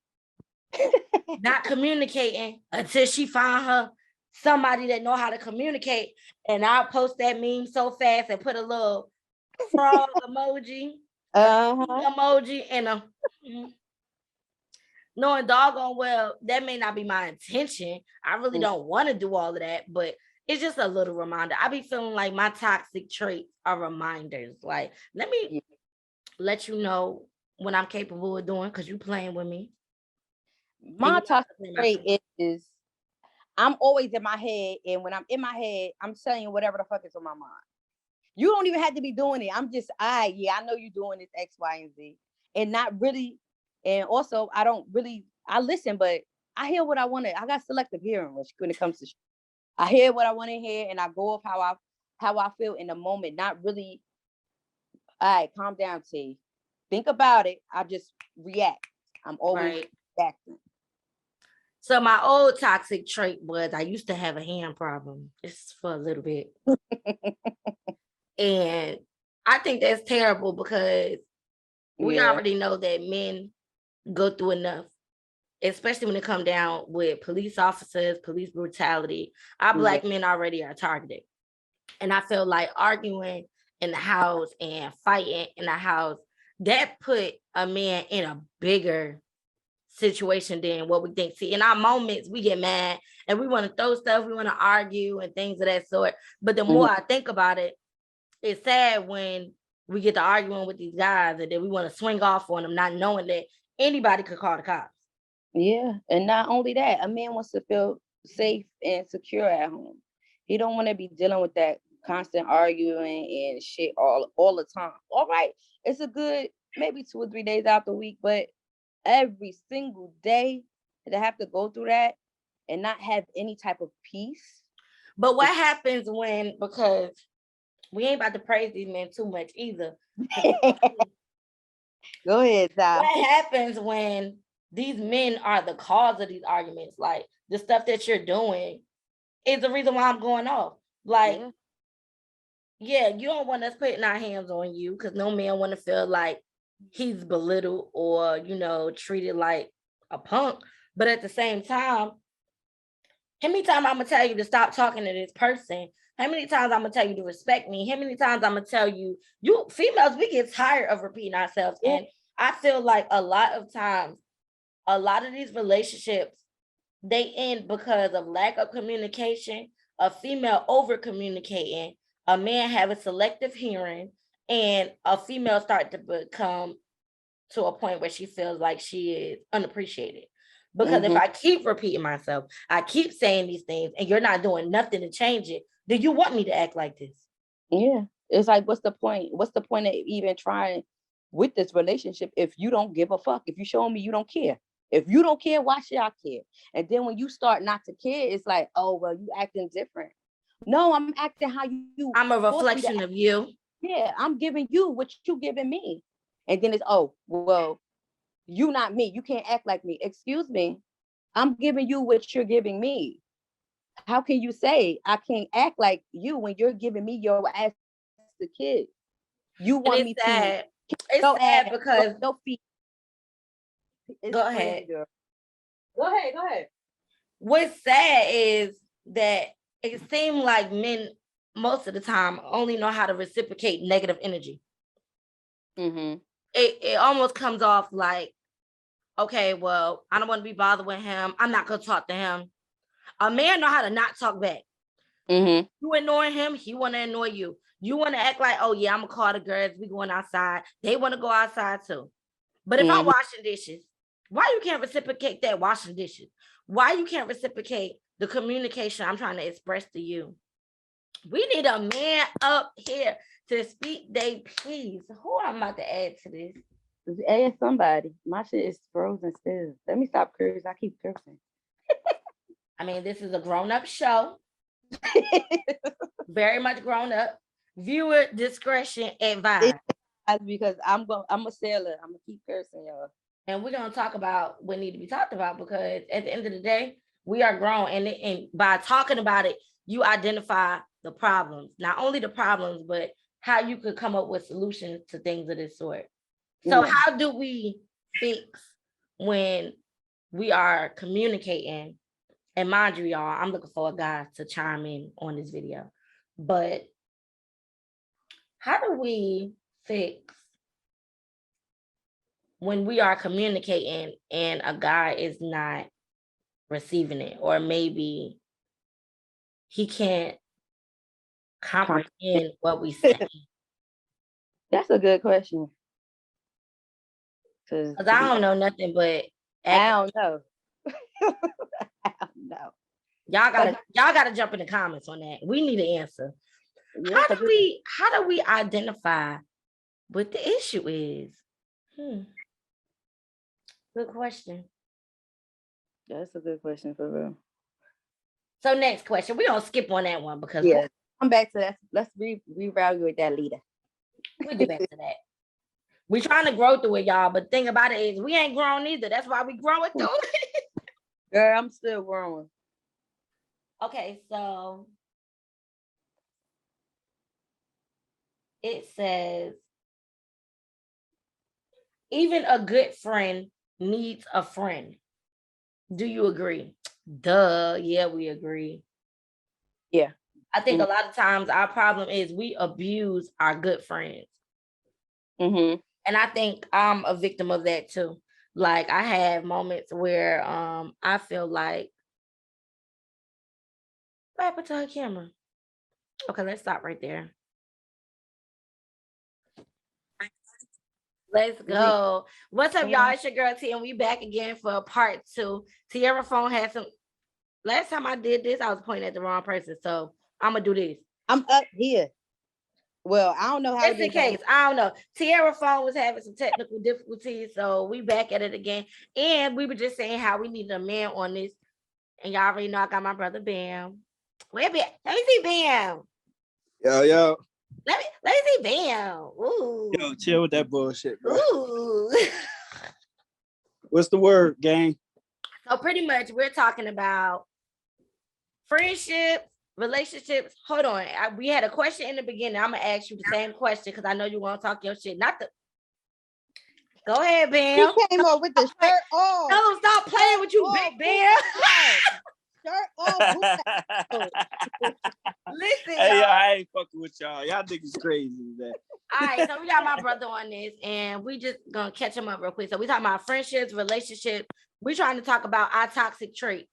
not communicating until she find her somebody that know how to communicate. And I'll post that meme so fast and put a little frog emoji, and a knowing doggone well that may not be my intention. I really don't want to do all of that, but it's just a little reminder. I be feeling like my toxic traits are reminders. Like, let me let you know what I'm capable of doing because you playing with me. My toxic trait is I'm always in my head, and when I'm in my head, I'm telling you whatever the fuck is on my mind. You don't even have to be doing it. I'm just, I know you're doing this X, Y, and Z. And not really, and also I listen, but I hear what I want to. I got selective hearing when it comes to shit. I hear what I want to hear, and I go off how I feel in the moment. Not really, all right, calm down, T. Think about it. I just react. I'm always reacting. So my old toxic trait was I used to have a hand problem just for a little bit. And I think that's terrible because we already know that men go through enough, especially when it comes down with police officers, police brutality. Our Black men already are targeted. And I feel like arguing in the house and fighting in the house, that put a man in a bigger situation than what we think. See, in our moments, we get mad and we want to throw stuff, we want to argue and things of that sort. But the more I think about it, it's sad when we get to arguing with these guys and then we want to swing off on them, not knowing that anybody could call the cops. Yeah, and not only that, a man wants to feel safe and secure at home. He don't want to be dealing with that constant arguing and shit all the time. All right, it's a good maybe 2 or 3 days out the week, but every single day to have to go through that and not have any type of peace. But what happens when, because we ain't about to praise these men too much either. Go ahead, Ty. What happens when these men are the cause of these arguments? Like the stuff that you're doing is the reason why I'm going off. Like, yeah, you don't want us putting our hands on you because no man want to feel like he's belittled or, you know, treated like a punk. But at the same time, how many times I'm gonna tell you to stop talking to this person? How many times I'm gonna tell you to respect me? How many times I'm gonna tell you, you females, we get tired of repeating ourselves. Yeah. And I feel like a lot of times, a lot of these relationships, they end because of lack of communication, a female over communicating, a man having selective hearing, and a female start to become to a point where she feels like she is unappreciated. Because if I keep repeating myself, I keep saying these things, and you're not doing nothing to change it, do you want me to act like this? Yeah, it's like, what's the point? What's the point of even trying with this relationship if you don't give a fuck? If you show me you don't care. If you don't care, why should I care? And then when you start not to care, it's like, oh, well, you acting different. No, I'm acting how you. I'm a reflection of you. Yeah, I'm giving you what you giving me. And then it's, oh, well, you not me. You can't act like me. Excuse me. I'm giving you what you're giving me. How can you say I can't act like you when you're giving me your ass to kid? You want me sad. to? It's sad because no feet. Go ahead. Go ahead. What's sad is that it seems like men most of the time only know how to reciprocate negative energy. It almost comes off like, okay, well, I don't want to be bothered with him. I'm not gonna talk to him. A man know how to not talk back. You ignore him, he want to annoy you. You want to act like, oh yeah, I'm gonna call the girls. We going outside. They want to go outside too. But if I'm washing dishes, why you can't reciprocate that washing dishes? Why you can't reciprocate the communication I'm trying to express to you? We need a man up here to speak their piece. Who I'm about to add to this? Add somebody. My shit is frozen still. Let me stop cursing. I keep cursing. I mean, this is a grown-up show. Very much grown up. Viewer discretion advised. Because I'm a sailor. I'm gonna keep cursing, y'all. And we're gonna talk about what need to be talked about, because at the end of the day, we are grown, and by talking about it, you identify the problems. Not only the problems, but how you could come up with solutions to things of this sort. So how do we fix when we are communicating? And mind you, y'all, I'm looking for a guy to chime in on this video. But how do we fix when we are communicating and a guy is not receiving it, or maybe he can't comprehend what we say? That's a good question. Because I don't know nothing but I don't know. I don't know. Y'all gotta jump in the comments on that. We need an answer. Yeah, How do we identify what the issue is? Good question. That's a good question for real. So next question. We're gonna skip on that one because come back to that. Let's reevaluate that leader. We'll get back to that. We're trying to grow through it, y'all. But the thing about it is we ain't grown either. That's why we growing through it. Girl, I'm still growing. Okay, so it says, even a good friend needs a friend. Do you agree? Duh. Yeah, we agree. Yeah. I think a lot of times our problem is we abuse our good friends. Mm-hmm. And I think I'm a victim of that too. Like I have moments where I feel like what happened to her camera? Okay, let's stop right there. Let's go. What's up, y'all? It's your girl T, and we back again for part 2. Tierra phone had some. Last time I did this, I was pointing at the wrong person, so I'm gonna do this. I'm up here. Well, I don't know how. Just in case, I don't know. Tierra phone was having some technical difficulties, so we back at it again. And we were just saying how we need a man on this, and y'all already know I got my brother Bam. Where Bam? Let me see Bam. Yo. Let me see Bam. Ooh. Yo, chill with that bullshit, bro. Ooh. What's the word, gang? So pretty much we're talking about friendships, relationships. Hold on. We had a question in the beginning. I'm gonna ask you the same question because I know you want to talk your shit. Go ahead, Bam. He came up with the shirt off. No, stop playing with you, Big Bam. Shirt off. Listen, Hey, y'all. I ain't fucking with y'all. Y'all niggas crazy, man. All right, so we got my brother on this, and we just gonna catch him up real quick. So we talking about friendships, relationships. We trying to talk about our toxic traits.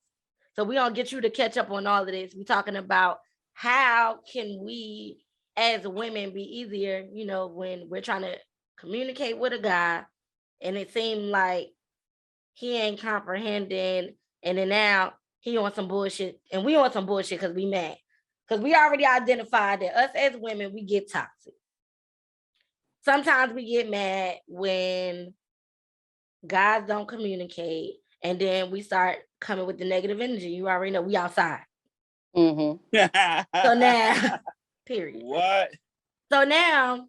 So we gonna get you to catch up on all of this. We talking about how can we, as women, be easier, you know, when we're trying to communicate with a guy, and it seemed like he ain't comprehending, and then now he on some bullshit, and we on some bullshit because we mad. Because we already identified that us as women, we get toxic. Sometimes we get mad when guys don't communicate, and then we start coming with the negative energy. You already know we outside. Mm-hmm. So now, period. What? So now,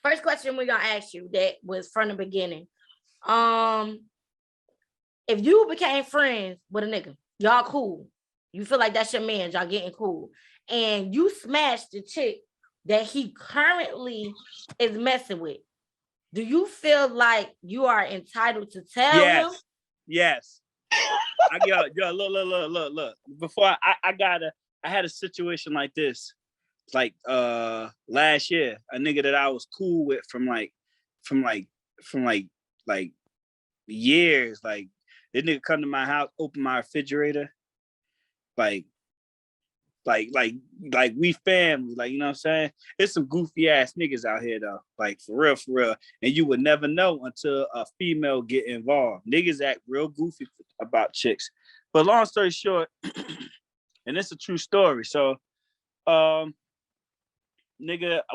first question we're gonna ask you that was from the beginning. If you became friends with a nigga, y'all cool. You feel like that's your man, y'all getting cool. And you smashed the chick that he currently is messing with. Do you feel like you are entitled to tell him? Yes. Yo, look. Before I had a situation like this, like last year, a nigga that I was cool with from years, like this nigga come to my house, open my refrigerator, like we family, like, you know what I'm saying? It's some goofy ass niggas out here though, like for real. And you would never know until a female get involved. Niggas act real goofy about chicks. But long story short, and it's a true story. So, nigga,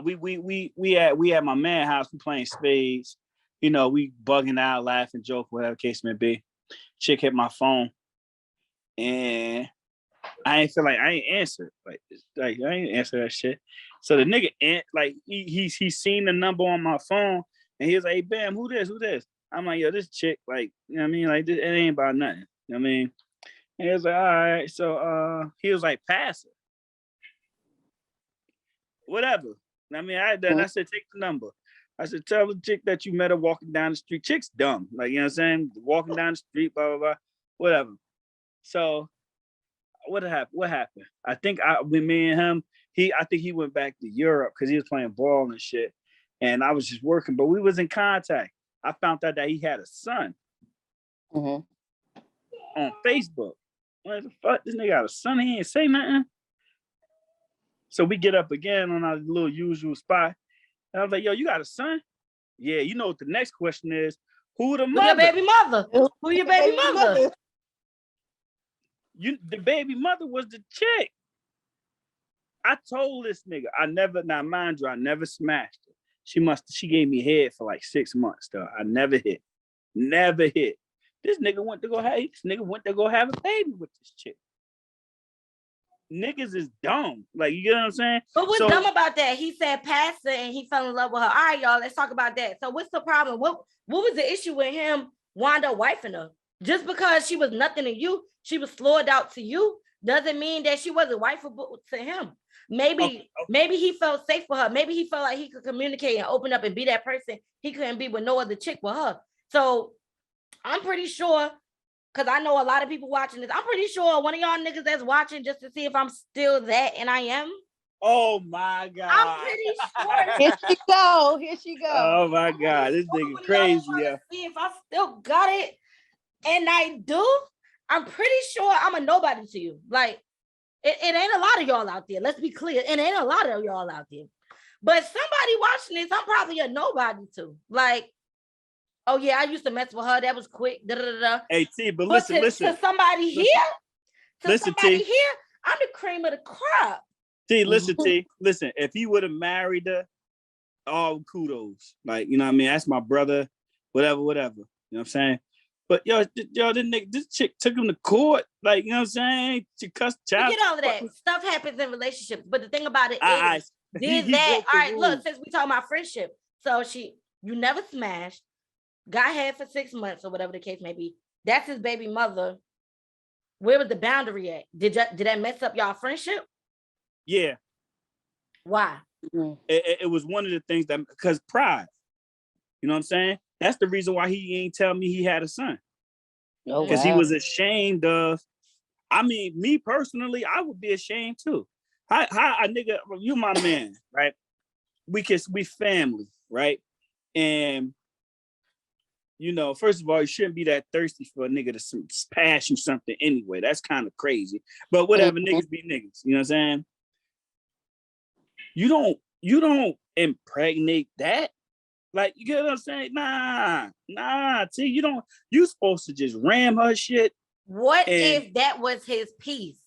we at my man's house, we playing spades. You know, we bugging out, laughing, joke, whatever case may be. Chick hit my phone, and I ain't answer. Like I ain't answer that shit. So the nigga he seen the number on my phone, and he was like, "Hey, Bam, who this? I'm like, yo, this chick, like, you know what I mean? Like, it ain't about nothing. You know what I mean? And he was like, all right. So he was like, pass it. Whatever. I mean, I said, take the number. I said, tell the chick that you met her walking down the street. Chick's dumb. Like, you know what I'm saying? Walking down the street, blah, blah, blah. Whatever. So what happened? I think with me and him, I think he went back to Europe because he was playing ball and shit. And I was just working, but we was in contact. I found out that he had a son on Facebook. What the fuck? This nigga got a son? He ain't say nothing. So we get up again on our little usual spot. And I was like, yo, you got a son? Yeah, you know what the next question is? Who the mother? Who your baby mother? Who your baby mother? The baby mother was the chick. I told this nigga, I never smashed her. She gave me head for like 6 months though. I never hit. This nigga went to go have a baby with this chick. Niggas is dumb. Like, you get what I'm saying? But what's dumb about that? He said pass her and he fell in love with her. All right, y'all, let's talk about that. So what's the problem? What was the issue with him wound up wifing her? Just because she was nothing to you, she was floored out to you, doesn't mean that she wasn't wifeable to him. Maybe he felt safe for her. Maybe he felt like he could communicate and open up and be that person he couldn't be with no other chick with her. So I'm pretty sure because I know a lot of people watching this. I'm pretty sure one of y'all niggas that's watching just to see if I'm still that, and I am. Oh my I'm God. pretty sure. Here she go. Here she go. Oh my God. This One nigga of y'all crazy, wanna yeah. See if I still got it, and I do. I'm pretty sure I'm a nobody to you. Like, it ain't a lot of y'all out there. Let's be clear. It ain't a lot of y'all out there. But somebody watching this, I'm probably a nobody to. Like, oh yeah, I used to mess with her. That was quick. Da, da, da, da. Hey T, but But listen, to listen. somebody Listen. here, Listen, T. I'm the cream of the crop. T, listen, T. Listen, if he would have married her, all kudos. Like, you know what I mean? That's my brother, whatever. You know what I'm saying? But yo, this chick took him to court. Like, you know what I'm saying? She cussed child. Forget all of that. Stuff happens in relationships. But the thing about it is, he did that. broke All the right, look, rules. since we talking about friendship. So you never smashed, got head for 6 months or whatever the case may be. That's his baby mother. Where was the boundary at? Did that mess up y'all friendship? Yeah. Why? It was one of the things that, because pride. You know what I'm saying? That's the reason why he ain't tell me he had a son. Oh, Because he wow. was ashamed of. I mean, me personally, I would be ashamed too. How a nigga, you my man, right? We family, right? And you know, first of all, you shouldn't be that thirsty for a nigga to pass you something anyway. That's kind of crazy. But whatever, niggas be niggas. You know what I'm saying? You don't impregnate that. Like, you get what I'm saying? Nah. See, you supposed to just ram her shit. What if that was his piece?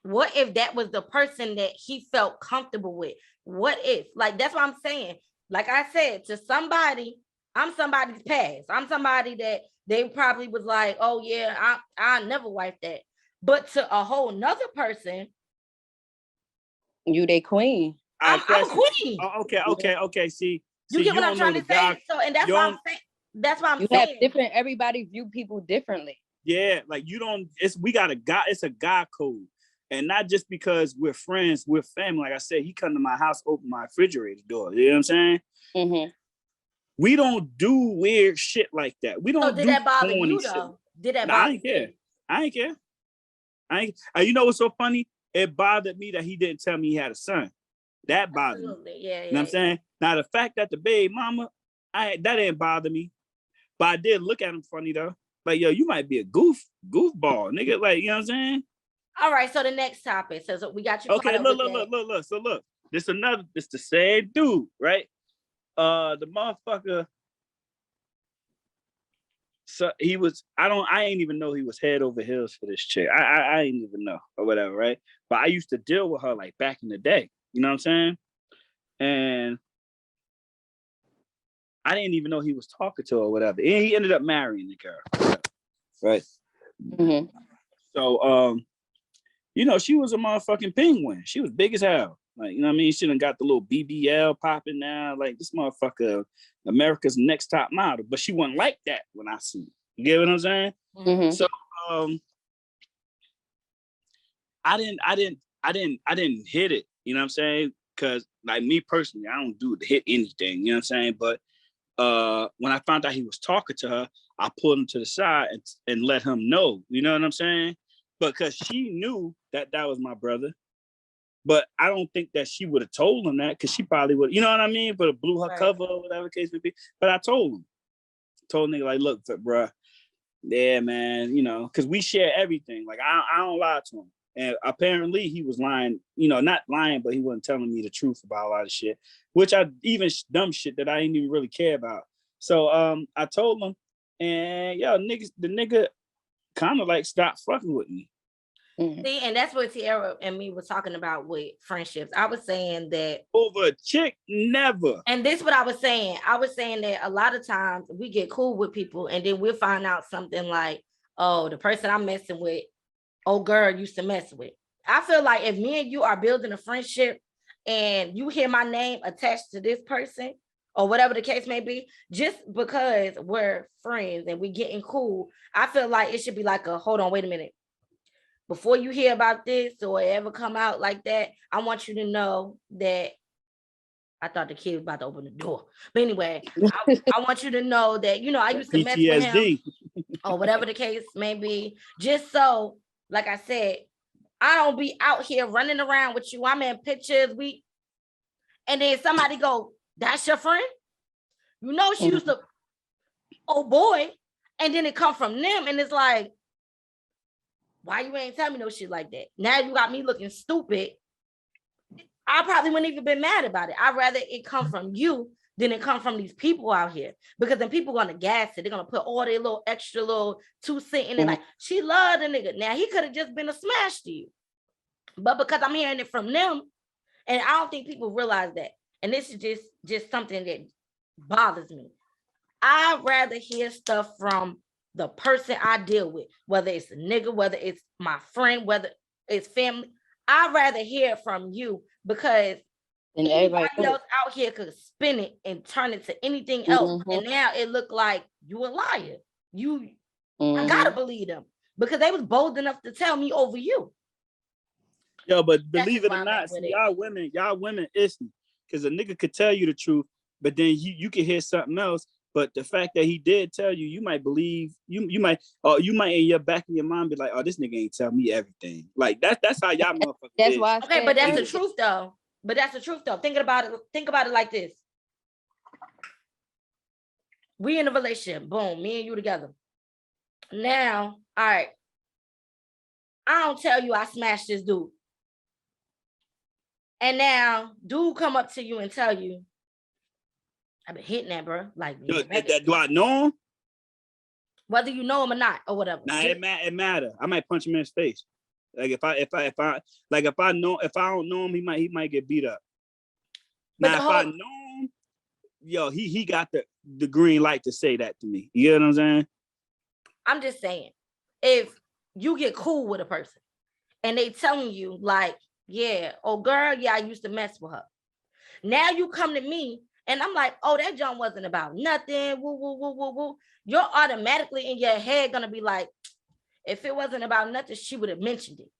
What if that was the person that he felt comfortable with? What if? Like, that's what I'm saying. Like I said, to somebody, I'm somebody's past. I'm somebody that they probably was like, oh yeah, I never wife that. But to a whole nother person, You they queen. I'm a queen. Oh, okay. See, you get what I'm trying to say? So, and that's what I'm saying. That's what I'm saying. Everybody view people differently. Yeah, like it's a God code. And not just because we're friends, we're family. Like I said, he come to my house, open my refrigerator door. You know what I'm saying? Mm-hmm. We don't do weird shit like that. We don't. So did that bother you though? Did that bother you? I ain't care. You know what's so funny? It bothered me that he didn't tell me he had a son. That bothered me. Yeah. You know what I'm saying? Now the fact that the baby mama, that didn't bother me. But I did look at him funny though. Like, yo, you might be a goofball, nigga. Like, you know what I'm saying? All right, so the next topic. So we got you. Okay, look. So look, this the same dude, right? The motherfucker. So he was. I ain't even know he was head over heels for this chick. I ain't even know or whatever, right? But I used to deal with her like back in the day. You know what I'm saying? And I didn't even know he was talking to her or whatever. And he ended up marrying the girl, right? Mm-hmm. So you know, she was a motherfucking penguin. She was big as hell. Like, you know what I mean? She done got the little BBL popping now. Like, this motherfucker, America's Next Top Model. But she wasn't like that when I see it. You get what I'm saying? Mm-hmm. So I didn't hit it. You know what I'm saying? Because like me personally, I don't do to hit anything. You know what I'm saying? But when I found out he was talking to her, I pulled him to the side and let him know. You know what I'm saying? Because she knew that was my brother. But I don't think that she would have told him that, because she probably would, you know what I mean? But it blew her cover or whatever case may be. But I told him. Told nigga, like, look, bruh, yeah, man, you know, because we share everything. Like, I don't lie to him. And apparently he was lying, you know, not lying, but he wasn't telling me the truth about a lot of shit, which even dumb shit that I didn't even really care about. So I told him, and yo, the nigga kind of like stopped fucking with me. Mm-hmm. See, and that's what Tierra and me was talking about with friendships. I was saying that over a chick, never. And this is what I was saying. I was saying that a lot of times we get cool with people and then we'll find out something like, oh, the person I'm messing with, oh girl used to mess with. I feel like if me and you are building a friendship and you hear my name attached to this person or whatever the case may be, just because we're friends and we getting cool, I feel like it should be like a, hold on, wait a minute. Before you hear about this or ever come out like that, I want you to know that I thought the kid was about to open the door. But anyway, I want you to know that, you know, I used to mess with him PTSD. or whatever the case may be. Just so, like I said, I don't be out here running around with you. I'm in pictures. And then somebody go, that's your friend? You know, she used to, oh boy. And then it come from them. And it's like, why you ain't tell me no shit like that? Now you got me looking stupid. I probably wouldn't even been mad about it. I'd rather it come from you than it come from these people out here. Because then people gonna gas it. They're gonna put all their little extra little 2 cents in it. Like, she loved the nigga. Now he could have just been a smash to you. But because I'm hearing it from them, and I don't think people realize that. And this is just something that bothers me. I'd rather hear stuff from the person I deal with, whether it's a nigga, whether it's my friend, whether it's family. I'd rather hear it from you, because everybody else out here could spin it and turn it to anything else. And now it looked like you a liar. I gotta believe them because they was bold enough to tell me over you. Yo, but believe it or not, see, y'all women issue. Because a nigga could tell you the truth, but then you can hear something else. But the fact that he did tell you, you might believe, you might in your back of your mind be like, oh, this nigga ain't tell me everything. Like that's how y'all motherfuckers. That's is. why. Okay, but that's the truth though. Think about it like this. We in a relationship, boom, me and you together. Now, all right. I don't tell you I smashed this dude. And now, dude come up to you and tell you, I've been hitting that, bro. Like, do I know him? Whether you know him or not, or whatever. Nah, it matter. I might punch him in his face. Like if I don't know him, he might get beat up. Now, if I know him, yo, he got the green light to say that to me. You know what I'm saying? I'm just saying, if you get cool with a person and they telling you like, yeah, oh girl, yeah, I used to mess with her. Now you come to me and I'm like, oh, that John wasn't about nothing. Woo, woo, woo, woo, woo. You're automatically in your head gonna be like, if it wasn't about nothing, she would have mentioned it.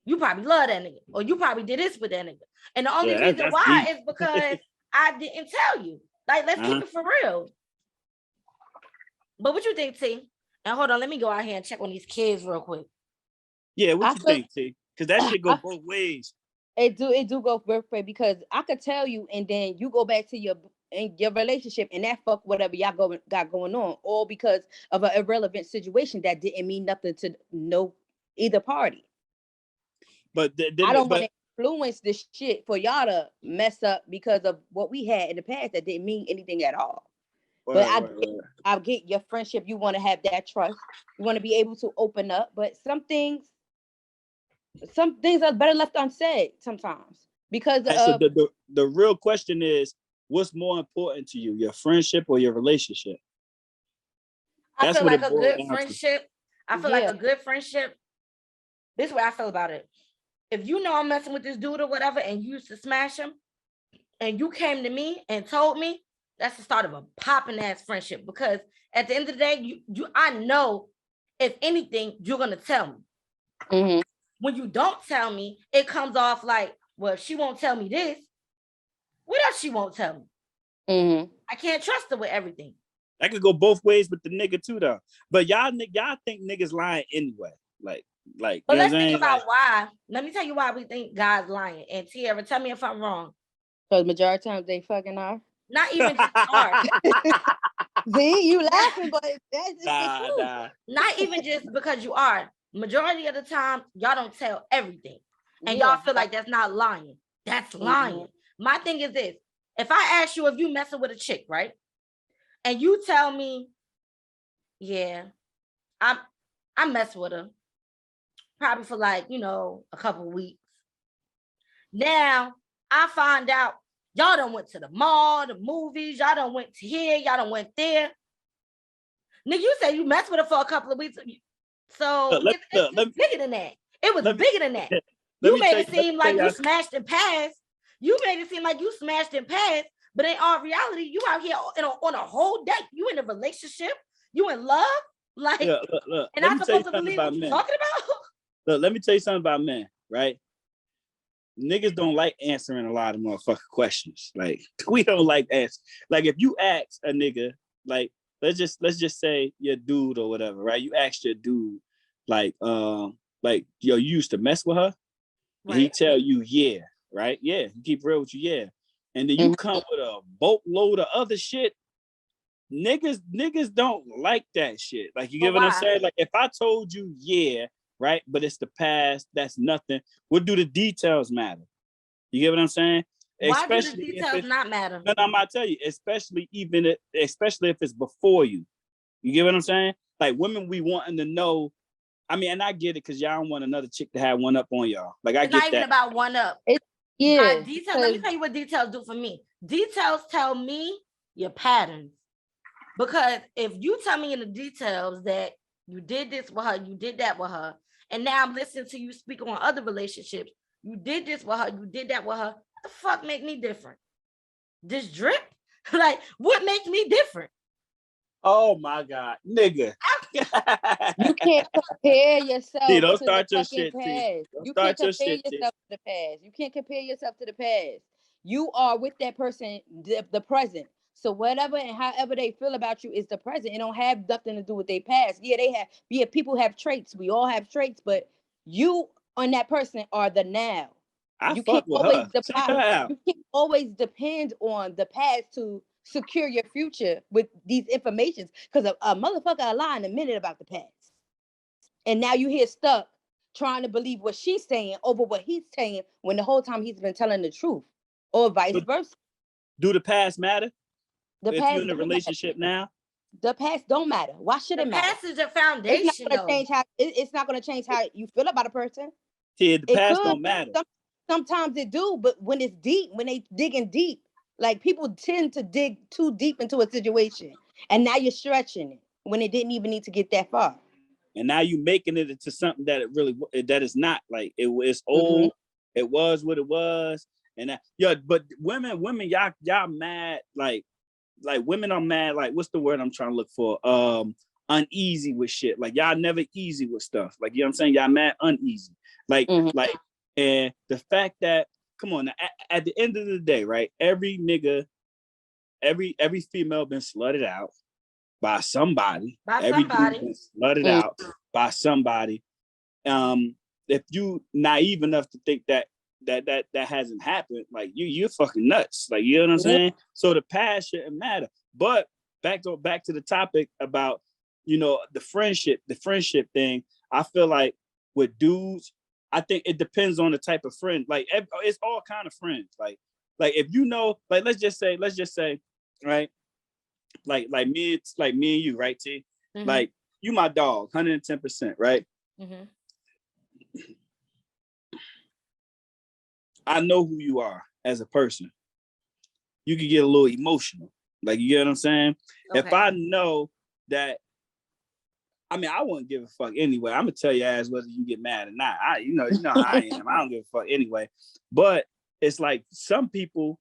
You probably love that nigga, or you probably did this with that nigga. And the only reason why is because I didn't tell you. Like, let's keep it for real. But what you think, T? And hold on, let me go out here and check on these kids real quick. Yeah, what you think, T? Because that shit go both ways. It do go both ways, because I could tell you and then you go back to your relationship and that fuck whatever y'all got going on, all because of an irrelevant situation that didn't mean nothing to no either party. But I don't want to influence this shit for y'all to mess up because of what we had in the past that didn't mean anything at all. But I get your friendship. You want to have that trust. You want to be able to open up. But some things are better left unsaid sometimes. Because so the real question is, what's more important to you, your friendship or your relationship? I feel like a good friendship. This is what I feel about it. If you know I'm messing with this dude or whatever, and you used to smash him, and you came to me and told me, that's the start of a popping ass friendship. Because at the end of the day, I know if anything, you're gonna tell me. Mm-hmm. When you don't tell me, it comes off like, well, she won't tell me this. What else she won't tell me? Mm-hmm. I can't trust her with everything. That could go both ways with the nigga too, though. But y'all think niggas lying anyway. Like. But let's think about why. Let me tell you why we think God's lying. And Tierra, tell me if I'm wrong. Because majority of times they fucking are. Not even just are. See, you laughing, but that's just the truth. Nah. Not even just because you are. Majority of the time, y'all don't tell everything. And y'all feel like that's not lying. That's lying. Mm-hmm. My thing is this. If I ask you if you messing with a chick, right? And you tell me, yeah, I mess with her. Probably for like, a couple of weeks. Now, I find out y'all done went to the mall, the movies, y'all done went to here, y'all done went there. Nigga, you say you messed with her for a couple of weeks. So it's bigger than that. It was bigger than that. You made it seem like you smashed and passed. But in all reality, you out here on a whole date. You in a relationship. You in love. Like, look, and I'm supposed to believe what you're talking about? Look, let me tell you something about men, right? niggas don't like answering a lot of motherfucking questions. Like we don't like ask. Like if you ask a nigga, like let's just say your dude or whatever, right? You asked your dude, like yo, you used to mess with her, and he Right. tell you, yeah, right, yeah, he keep real with you, yeah, and then you come with a boatload of other shit. Niggas don't like that shit. Like you But get what I'm why? saying? Like if I told you, yeah, right, but it's the past, that's nothing. What do the details matter? You get what I'm saying? Why do the Especially if details it's not matter? no, I'm about to tell you, especially if it's before you. You get what I'm saying? Like women, we wanting to know. I mean, and I get it because y'all don't want another chick to have one up on y'all. Like I It's not get even that. about one up. Yeah. Details. Let me tell you what details do for me. Details tell me your patterns. Because if you tell me in the details that you did this with her, you did that with her, and now I'm listening to you speak on other relationships, you did this with her, you did that with her, what the fuck make me different? This drip? Like, what makes me different? Oh my God, nigga. You can't compare yourself T, don't to start the your fucking shit, T. past. Don't You start can't your compare shit, T. yourself to the past. You can't compare yourself to the past. You are with that person, the present. So whatever and however they feel about you is the present. It don't have nothing to do with their past. Yeah, they have. Yeah, people have traits. We all have traits, but you and that person are the now. I You fuck can't with always her. Check her out. you can't always depend on the past to secure your future with these informations, because a motherfucker will lie in a minute about the past, and now you here stuck trying to believe what she's saying over what he's saying when the whole time he's been telling the truth, or vice But versa. do the past matter? The If past you're in a don't matter. relationship now, The past don't matter. Why should The it matter? past is your It's not foundation, gonna though. change how it's not gonna change how you feel about a person. T, the It past could. don't matter. Sometimes it do, but when it's deep, when they digging deep, like people tend to dig too deep into a situation, and now you're stretching it when it didn't even need to get that far. And now you making it into something that it really that is not. Like it's old. It was what it was, and that, yeah. But women, y'all mad. Like women are mad. Like what's the word I'm trying to look for? Uneasy with shit. Like y'all never easy with stuff. Like you know what I'm saying? Y'all mad uneasy. Like and the fact that come on, at the end of the day, right? Every nigga, every female been slutted out by somebody. Every dude been slutted out by somebody. If you naive enough to think that hasn't happened, like you're fucking nuts. Like you know what I'm saying? So the past shouldn't matter. But back to the topic about the friendship thing. I feel like with dudes, I think it depends on the type of friend. Like it's all kind of friends. Like if like let's just say, right? Like me and you, right, T? Mhm. Like you my dog, 110%, right? Mhm. I know who you are as a person. You can get a little emotional. Like you get what I'm saying? Okay. If I know that, I mean, I wouldn't give a fuck anyway. I'm gonna tell your ass whether you get mad or not. You know how I am. I don't give a fuck anyway. But it's like some people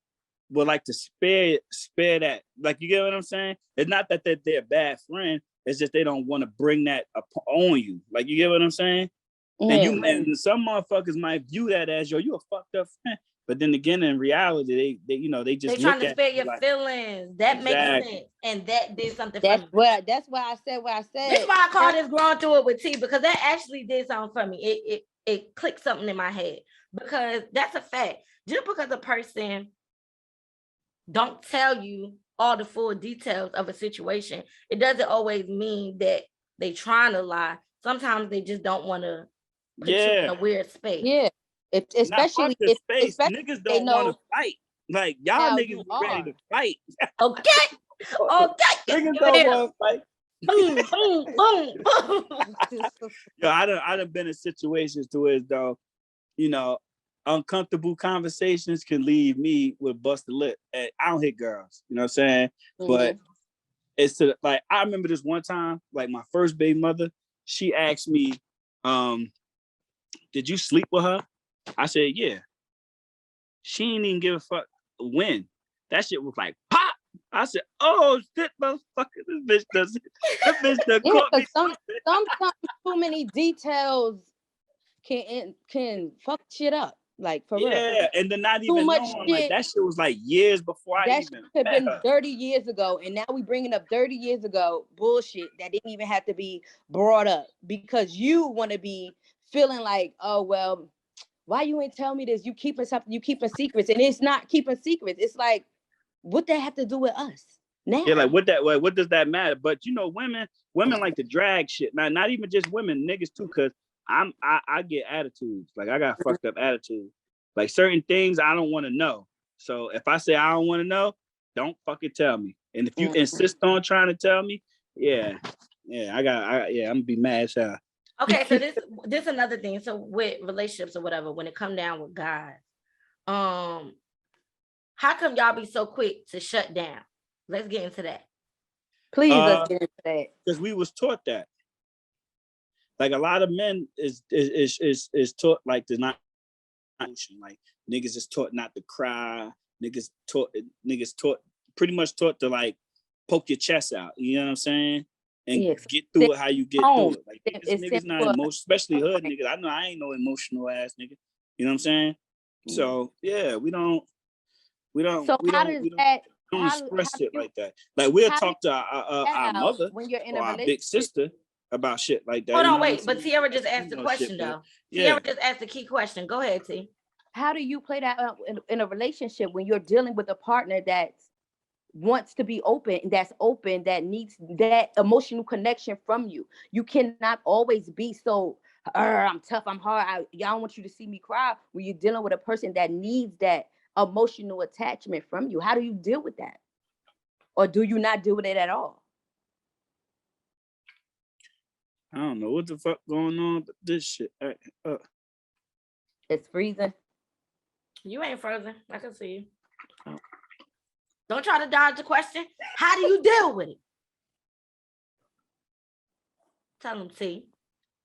would like to spare that. Like you get what I'm saying? It's not that they're a bad friend. It's just they don't want to bring that up on you. Like you get what I'm saying? And some motherfuckers might view that as you a fucked up friend. But then again, in reality, they just they trying look to at spare your like, feelings. That Exactly. makes sense, and that did something That's for me. that's why I said what I said. This is why I call this growing through it with T, because that actually did something for me. It clicked something in my head, because that's a fact. Just because a person don't tell you all the full details of a situation, it doesn't always mean that they trying to lie. Sometimes they just don't want to put you in a weird space. Yeah, especially if if niggas don't want to fight. Like y'all niggas be ready to fight. Okay. Niggas don't want to fight. Boom, boom, boom, boom. Yo, I done been in situations to where though, uncomfortable conversations can leave me with busted lip. And I don't hit girls, you know what I'm saying? But it's to like I remember this one time, like my first baby mother, she asked me, did you sleep with her? I said, yeah. She didn't even give a fuck when. That shit was like pop. I said, oh shit, motherfucker, this bitch does it. This bitch done caught me. Sometimes too many details can fuck shit up. Like for real. Yeah, and then not Too even much knowing, like shit. that shit was like years before I That even could have met been her. 30 years ago, and now we bringing up 30 years ago bullshit that didn't even have to be brought up because you want to be feeling like, oh well, why you ain't tell me this? You keeping something, you keeping secrets, and it's not keeping secrets. It's like, what that have to do with us now? Yeah, like what does that matter? But you know, women like to drag shit. Not even just women, niggas too, cause I get attitudes. Like I got fucked up attitudes. Like certain things I don't want to know. So if I say I don't want to know, don't fucking tell me. And if you insist on trying to tell me, yeah, I'm gonna be mad as hell. Okay, so this another thing. So with relationships or whatever, when it come down with guys, how come y'all be so quick to shut down? Let's get into that. Please, let's get into that. Because we was taught that. Like a lot of men is taught like to not emotion. Like niggas is taught not to cry. Niggas taught pretty much taught to like poke your chest out. You know what I'm saying? And get through it how you get through it. Like niggas not emotional, especially hood niggas. I know I ain't no emotional ass nigga. You know what I'm saying? So yeah, we don't express it like that. Like we'll talk to our mother when you're in a or our relationship. big sister about shit like that. Hold you on, know wait. what I'm But saying? Tiara just asked the question though. Tiara just asked the key question. Go ahead, T. How do you play that out in a relationship when you're dealing with a partner that wants to be open, that needs that emotional connection from you? You cannot always be so, I'm tough, I'm hard. Y'all want you to see me cry when you're dealing with a person that needs that emotional attachment from you. How do you deal with that? Or do you not deal with it at all? I don't know what the fuck going on with this shit. It's freezing. You ain't frozen. I can see you. Don't try to dodge the question. How do you deal with it? Tell them, T.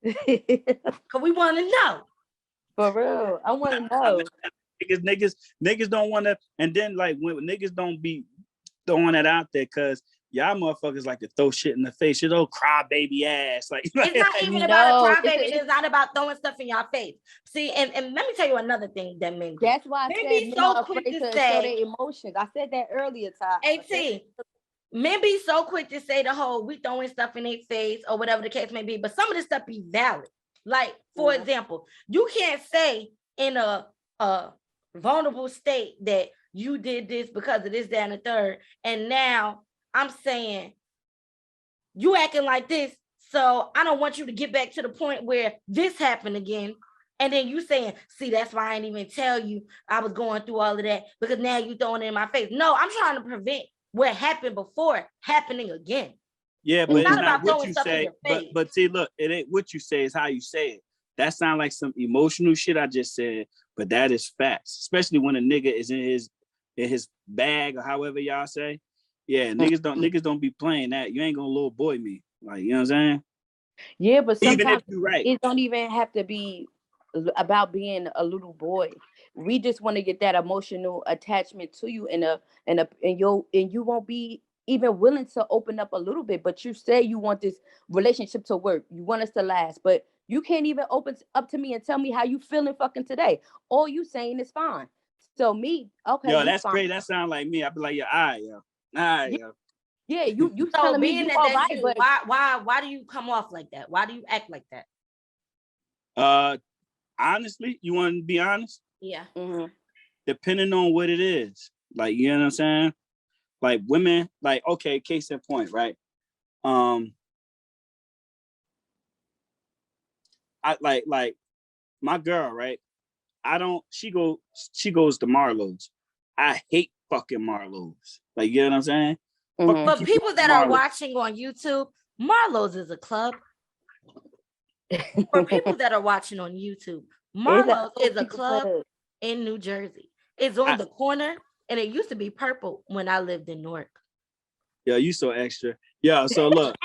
Because we want to know. For real. I want to know. Niggas don't want to, and then like when niggas don't be throwing that out there because y'all motherfuckers like to throw shit in the face. You know, cry baby ass. Like it's not even about a crybaby. It's not about throwing stuff in your face. See, and let me tell you another thing that men do. That's why I men said be so quick to show say their emotions. I said that earlier, Ty. AT. Men be so quick to say the whole we throwing stuff in their face or whatever the case may be, but some of this stuff be valid. Like, for example, you can't say in a vulnerable state that you did this because of this, that, and the third, and now I'm saying you acting like this, so I don't want you to get back to the point where this happened again. And then you saying, see, that's why I didn't even tell you I was going through all of that because now you throwing it in my face. No, I'm trying to prevent what happened before happening again. Yeah, but it's not about what you say. But see, look, it ain't what you say, it's how you say it. That sounds like some emotional shit I just said, but that is facts, especially when a nigga is in his bag or however y'all say. Yeah, niggas don't be playing that. You ain't gonna little boy me. Like, you know what I'm saying? Yeah, but sometimes even if you're right, it don't even have to be about being a little boy. We just want to get that emotional attachment to you and you won't be even willing to open up a little bit. But you say you want this relationship to work. You want us to last, but you can't even open up to me and tell me how you feeling fucking today. All you saying is fine. So me, okay. Yo, that's great. That sound like me. I'd be like, yeah, yo. Yeah, you so telling me being you that all that's right, you, but why do you come off like that? Why do you act like that? Honestly, you want to be honest? Yeah. Mm-hmm. Depending on what it is. Like, you know what I'm saying? Like women, like, okay, case in point, right? I like my girl, right? She goes to Marlowe's. I hate fucking Marlowe's. Like, you know what I'm saying? Mm-hmm. But people that are watching on YouTube, Marlowe's is a club. For people that are watching on YouTube, Marlowe's is a club in New Jersey. It's on the corner, and it used to be purple when I lived in Newark. Yeah, you so extra. Yeah, so look.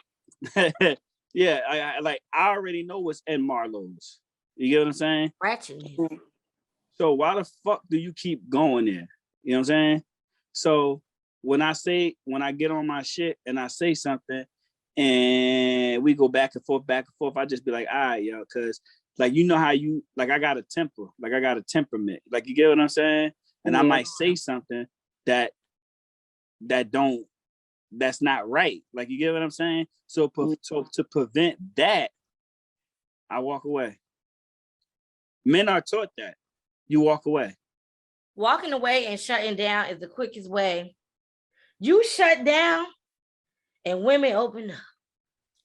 Yeah, I already know what's in Marlowe's. You get what I'm saying? Ratchet. So why the fuck do you keep going there? You know what I'm saying? So when I get on my shit and I say something and we go back and forth, I just be like, all right, yo, because like, you know how you, like, I got a temper, like I got a temperament, like, you get what I'm saying? And I Yeah. might say something that's not right. Like, you get what I'm saying? So to prevent that, I walk away. Men are taught that. You walk away. Walking away and shutting down is the quickest way. You shut down and women open up.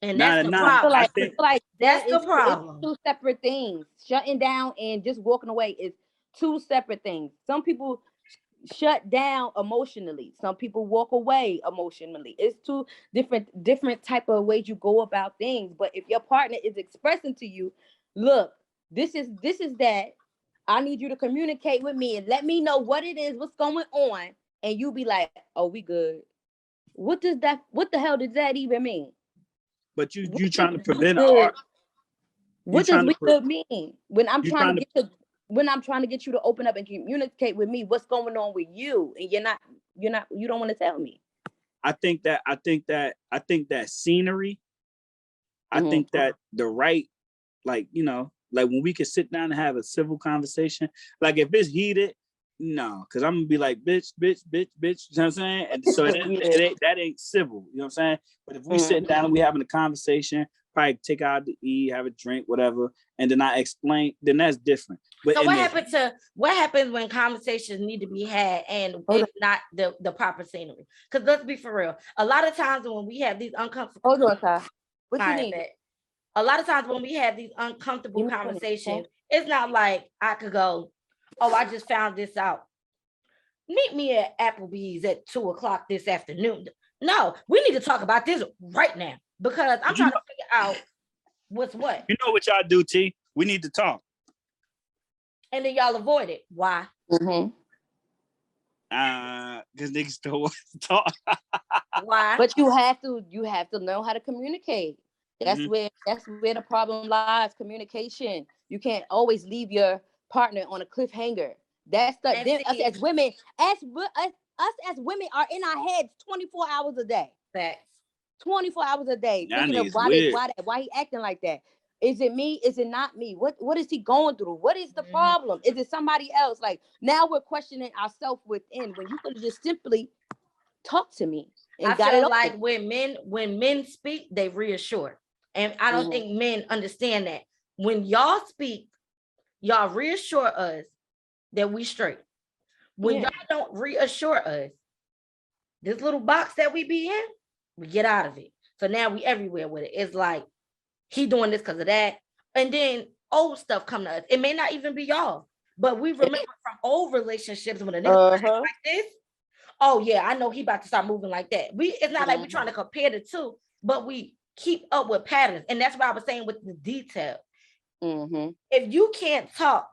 And that's the Nah, problem. I think- That's the it's problem. two separate things. Shutting down and just walking away is two separate things. Some people shut down emotionally. Some people walk away emotionally. It's two different type of ways you go about things. But if your partner is expressing to you, look, this is that. I need you to communicate with me and let me know what it is, what's going on, and you be like, "Oh, we good." What the hell does that even mean? But you trying to prevent good? art. What does trying we to good mean? When I'm you trying trying to get you to open up and communicate with me, what's going on with you, and you don't want to tell me. I think that scenery. I Mhm. think that the right, like, you know, like when we can sit down and have a civil conversation. Like if it's heated, no, because I'm gonna be like, bitch. You know what I'm saying? And so that ain't civil. You know what I'm saying? But if we sit down and we having a conversation, probably take out to eat, have a drink, whatever, and then I explain, then that's different. But So what happens when conversations need to be had and it's not the proper scenery? Because let's be for real. A lot of times when we have these uncomfortable Hold on, Ty. What you All right, need? bet. A lot of times when we have these uncomfortable Give me 20, conversations, it's not like I could go, "Oh, I just found this out. Meet me at Applebee's at 2:00 this afternoon." No, we need to talk about this right now because I'm trying to figure out what's what. you know what y'all do, T? We need to talk. And then y'all avoid it. Why? Because niggas don't want to talk. Why? But you have to know how to communicate. That's Mhm. where the problem lies. Communication. You can't always leave your partner on a cliffhanger. That's the And then us see- as women, us as women are in our heads 24 hours a day. Facts. 24 hours a day. Y'all Thinking of niggas weird. why he acting like that. Is it me? Is it not me? What is he going through? What is the problem? Is it somebody else? Like now we're questioning ourselves within when you could just simply talk to me and I got it feel over. like when men speak, they reassure. And I don't think men understand that. When y'all speak, y'all reassure us that we straight. When y'all don't reassure us, this little box that we be in, we get out of it. So now we everywhere with it. It's like he doing this because of that. And then old stuff come to us. It may not even be y'all, but we remember from old relationships when a nigga like this. Oh yeah, I know he about to start moving like that. It's not like we're trying to compare the two, but we keep up with patterns. And that's what I was saying with the detail. If you can't talk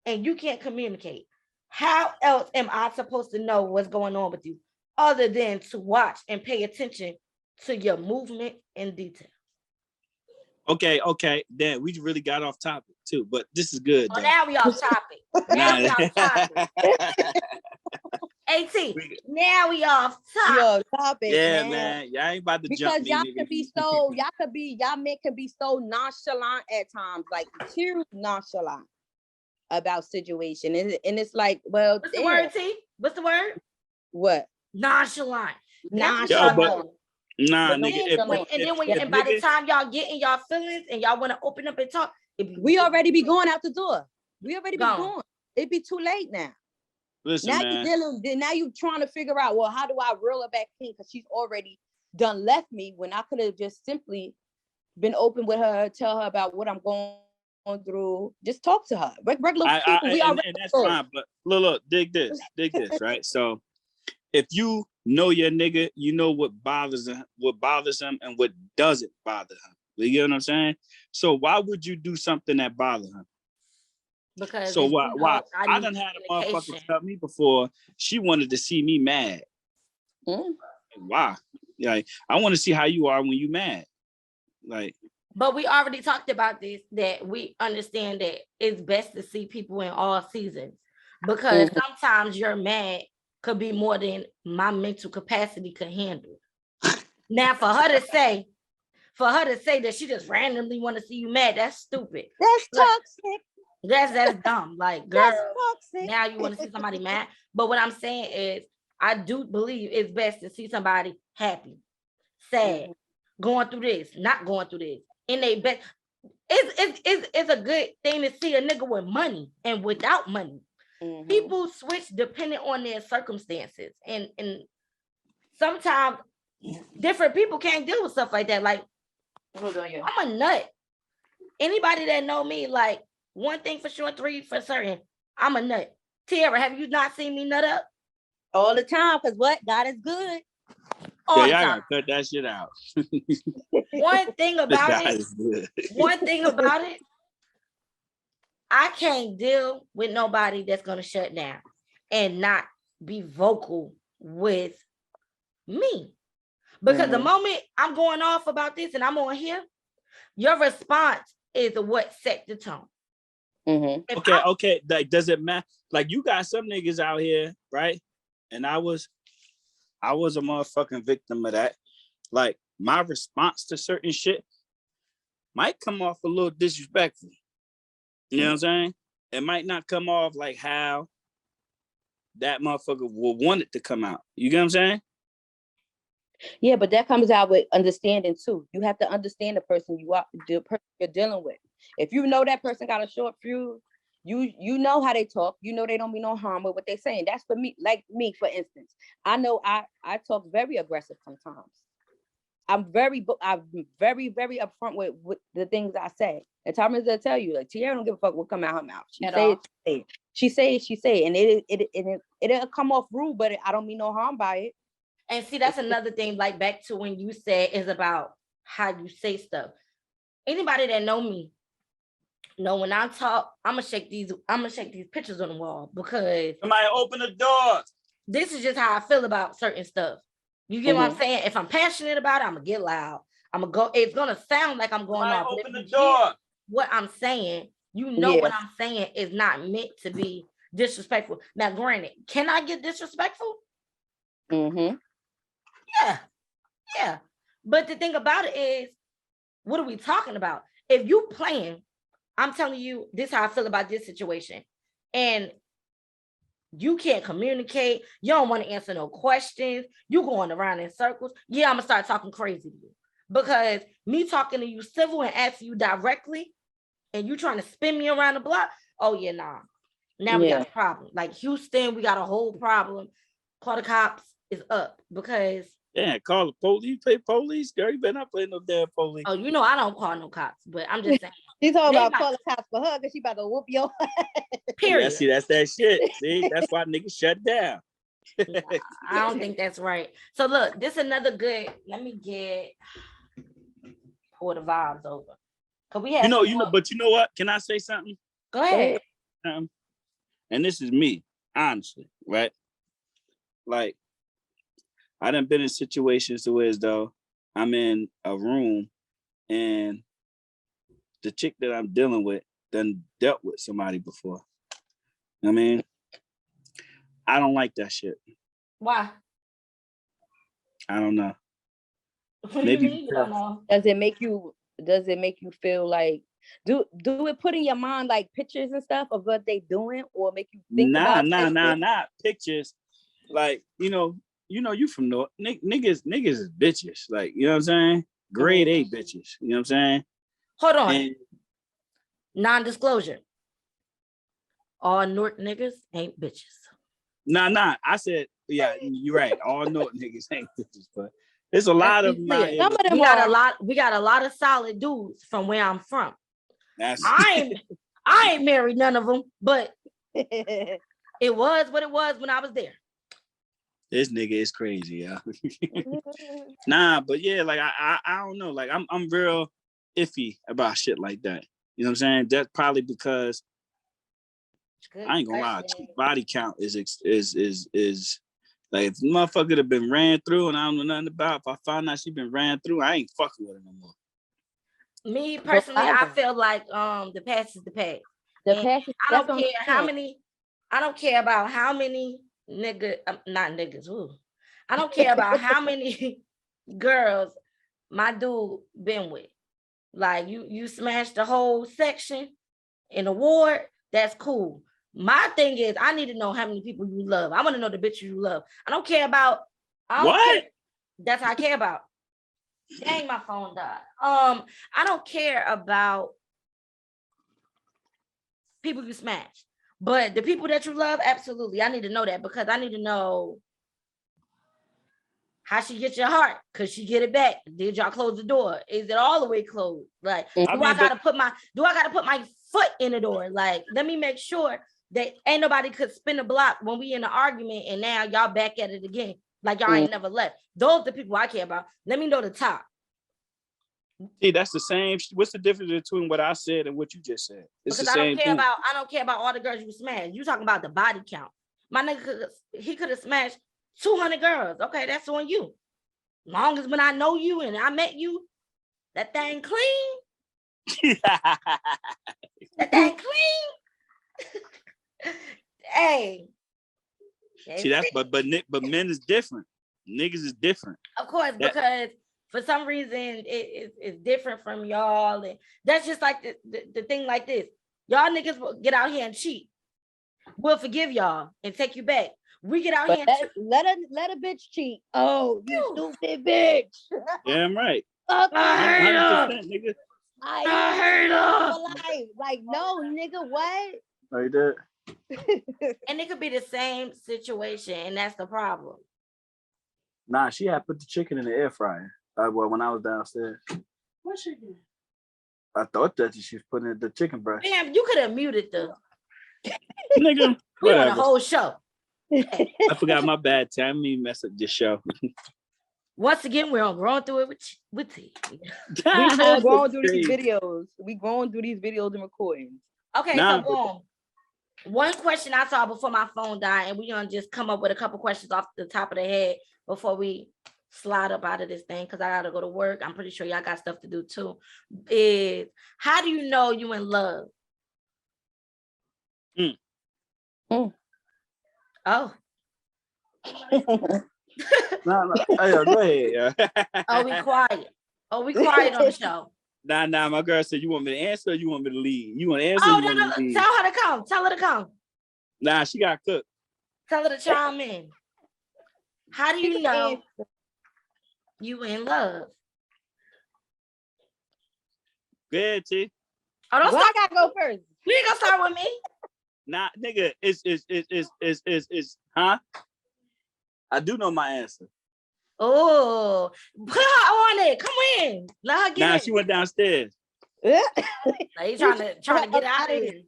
and you can't communicate, how else am I supposed to know what's going on with you other than to watch and pay attention to your movement and detail? Okay. Then we really got off topic too, but this is good. Oh, now we off topic. Now we off topic. AT, now we off topic. Yeah, man. Y'all ain't about to jump me. Y'all men can be so nonchalant at times, like too nonchalant about situation. And it's like, well, what's the word, T? What's the word? What? Nonchalant. Nonchalant. Nah, and nigga. Then by the time y'all get in y'all feelings and y'all want to open up and talk, we already be going out the door. We already be Gone. going. It'd be too late now. Listen, man. Now you trying to figure out, well, how do I reel her back in? Because she's already done left me when I could have just simply been open with her, tell her about what I'm going through. Just talk to her. Regular people, and that's fine. But look, dig this, right? So if you know your nigga, you know what bothers him, and what doesn't bother him. You get what I'm saying? So why would you do something that bothers him? Because so why? I done had a motherfucker tell me before she wanted to see me mad. Why? Like, I want to see how you are when you mad. Like, but we already talked about this, that we understand that it's best to see people in all seasons, because sometimes your mad could be more than my mental capacity could handle. Now, for her for her to say that she just randomly want to see you mad, that's stupid. That's Like, toxic. That's dumb. Like, girl, That's toxic. now you want to see somebody mad. But what I'm saying is, I do believe it's best to see somebody happy, sad, going through this, not going through this. And they bet it's a good thing to see a nigga with money and without money. People switch depending on their circumstances, and sometimes different people can't deal with stuff like that. Like, I'm a nut. Anybody that know me, like, one thing for sure, three for certain, I'm a nut. Tiara, have you not seen me nut up? All the time, because what? God is good. All Yeah, the y'all time. gotta cut that shit out. One thing about God it, is good. one thing about it, I can't deal with nobody that's gonna shut down and not be vocal with me. Because the moment I'm going off about this and I'm on here, your response is what set the tone. If Okay. Like, does it matter? Like, you got some niggas out here, right? And I was a motherfucking victim of that. Like, my response to certain shit might come off a little disrespectful. You know what I'm saying? It might not come off like how that motherfucker would want it to come out. You get what I'm saying? Yeah, but that comes out with understanding too. You have to understand the person the person you're dealing with. If you know that person got a short fuse, you know how they talk. You know they don't mean no harm with what they're saying. That's for me. Like me, for instance, I know I talk very aggressive sometimes. I'm very upfront with the things I say. And Thomas will tell you, like, Tiara don't give a fuck what come out her mouth. She say it, and it'll come off rude, but I don't mean no harm by it. And see, that's another thing, like back to when you said is about how you say stuff. Anybody that know me know when I talk, I'm gonna shake these pictures on the wall, because Somebody open the door. this is just how I feel about certain stuff. You get what I'm saying? If I'm passionate about it, I'm gonna get loud. It's gonna sound like I'm going off. Open the door. What I'm saying, you know, what I'm saying is not meant to be disrespectful. Now, granted, can I get disrespectful? Yeah. But the thing about it is, what are we talking about? If you playing, I'm telling you, this is how I feel about this situation. And you can't communicate. You don't want to answer no questions. You going around in circles. Yeah, I'm going to start talking crazy to you. Because me talking to you civil and asking you directly, and you trying to spin me around the block, oh yeah, nah. Now we got a problem. Like Houston, we got a whole problem. Call the cops is up, because Call the police. Pay police, girl. You better not play no damn police. Oh, you know I don't call no cops, but I'm just saying. She's talking about call the cops for her because she about to whoop your period. Yeah, see, that's that shit. See, that's why niggas shut down. I don't think that's right. So look, this is another good. Let me pour the vibes over. Cause we have but you know what? Can I say something? Go ahead. And this is me, honestly, right? Like, I done been in situations where as though I'm in a room and the chick that I'm dealing with done dealt with somebody before. I mean, I don't like that shit. Why? I don't know. Maybe you don't know. Does it make you feel like do it put in your mind like pictures and stuff of what they doing, or make you think about not pictures. Like, you from North. Niggas is bitches. Like, you know what I'm saying? Grade A bitches. You know what I'm saying? Hold on. Non-disclosure. All North niggas ain't bitches. Nah. I said, yeah, you're right. All North niggas ain't bitches, but there's a lot of them. We got a lot of solid dudes from where I'm from. I ain't married none of them, but it was what it was when I was there. This nigga is crazy, yeah. Nah, but yeah, like I don't know. Like I'm real iffy about shit like that. You know what I'm saying? That's probably because I ain't gonna lie. Body count is like, if the motherfucker have been ran through and I don't know nothing about. If I find out she been ran through, I ain't fucking with her no more. Me personally, I feel like the past is the past. I don't care how many. I don't care about how many not niggas. Ooh. I don't care about how many girls my dude been with. Like you smashed the whole section in a ward, that's cool. My thing is, I need to know how many people you love. I want to know the bitches you love. I don't care about What? That's what I care about. Dang, my phone died. I don't care about people you smash, but the people that you love, absolutely. I need to know that because I need to know how she get your heart. Could she get it back? Did y'all close the door? Is it all the way closed? Like, do I gotta put my foot in the door? Like, let me make sure that ain't nobody could spin a block when we in an argument and now y'all back at it again. Like y'all ain't never left. Those are the people I care about. Let me know the top. See, that's the same. What's the difference between what I said and what you just said? It's Because the same I thing. don't care about all the girls you smashed. You talking about the body count. My nigga, he could have smashed 200 girls. Okay, that's on you. Long as when I know you and I met you, that thing clean. That thing clean. Hey. See, that's but men is different. Niggas is different. Of course, because for some reason it's different from y'all, and that's just like the thing like this. Y'all niggas will get out here and cheat. We'll forgive y'all and take you back. We get out But here and let a bitch cheat. Oh, you stupid bitch. Damn right. Fuck I hate her. 100%, nigga. I hate her. for life. Like, no, nigga, what? Like that. And it could be the same situation, and that's the problem. Nah, she had put the chicken in the air fryer. Well, when I was downstairs. What she do? I thought that she was putting in the chicken breast. Damn, you could have muted the Nigga, we on whatever. the whole show. I forgot my bad time. Me mess up this show. Once again, we're on Growing Through It with T. We going through these videos. We going through these videos and recordings. Okay, Nah, so boom. One question I saw before my phone died, and we're gonna just come up with a couple questions off the top of the head before we slide up out of this thing, because I gotta go to work. I'm pretty sure y'all got stuff to do too. Is how do you know you in love? Oh. Nah. Hey, go ahead. Oh, we quiet. Oh, we quiet on the show. Nah. My girl said, you want me to answer or you want me to leave? You want to answer? Oh, or you no. want me to leave? Tell her to come. Tell her to come. Nah, she got cooked. Tell her to chime in. How do you know you in love? Good, T. Oh, don't Well, start. I gotta go first. You ain't gonna start with me. Nah, nigga, it's huh? I do know my answer. Oh, put her on it. Come in. Let her get Nah, in. she went downstairs. Like, he trying to get out of here.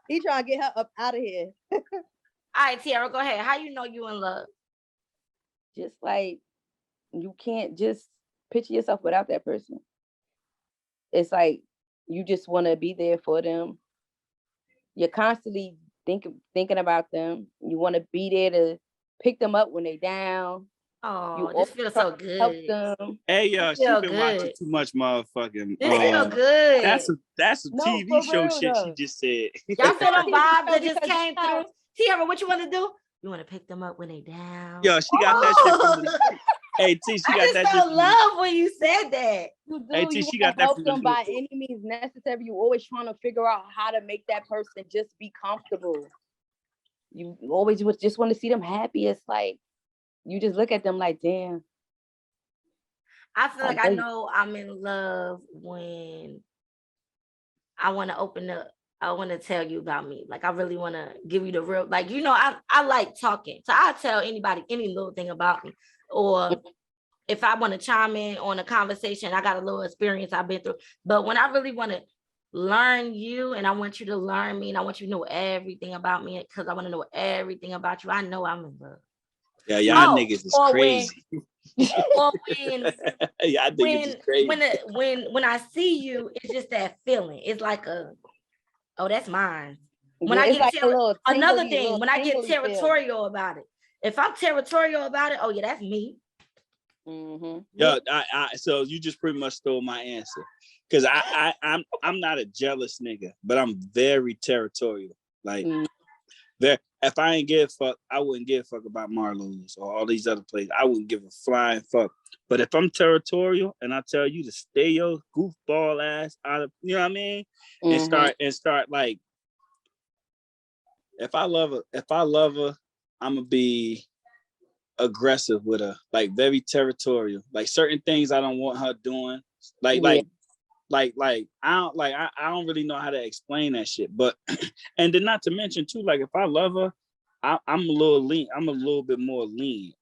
He trying to get her up out of here. All right, Tiara, go ahead. How you know you in love? Just like you can't just picture yourself without that person. It's like you just want to be there for them. You're constantly thinking about them. You want to be there to pick them up when they down. Oh, You this feels so good. help them. Hey, yo, she feel been good. watching too much motherfucking. This feel good. That's a No, TV for show real, shit though. she just said. Y'all feel them vibes that Because just came you know- through? Tiara, what you want to do? You want to pick them up when they down? Yo, she got that shit from the. Hey, T, she I got just that shit felt from the. love when you said that. You do. Hey, T, You she want got to that help from the them by little- any means necessary. You always trying to figure out how to make that person just be comfortable. You always just want to see them happy. It's like you just look at them like, damn. I feel like I I know you- know I'm in love when I want to open up. I want to tell you about me. Like, I really want to give you the real, like, you know, I like talking. So I'll tell anybody any little thing about me. Or if I want to chime in on a conversation, I got a little experience I've been through. But when I really want to learn you and I want you to learn me and I want you to know everything about me because I want to know everything about you, I know I'm in love. Yeah, y'all Oh, niggas is or crazy. Or when Y'all niggas is crazy. when I see you, it's just that feeling. It's like oh, that's mine. When I It's get like a little another tingly- thing, little when I get tingly feel. territorial about it. If I'm territorial about it, oh yeah, that's me. Mhm. Yo, so you just pretty much stole my answer. Cause I'm not a jealous nigga, but I'm very territorial. Like Mm. there, if I ain't give a fuck, I wouldn't give a fuck about Marlowe's or all these other places. I wouldn't give a flying fuck. But if I'm territorial and I tell you to stay your goofball ass out of, you know what I mean? And start like, if I love her, I'm gonna be aggressive with her, like very territorial. Like certain things I don't want her doing. Like I don't really know how to explain that shit. But and then not to mention too, like if I love her, I'm a little lean. I'm a little bit more lean,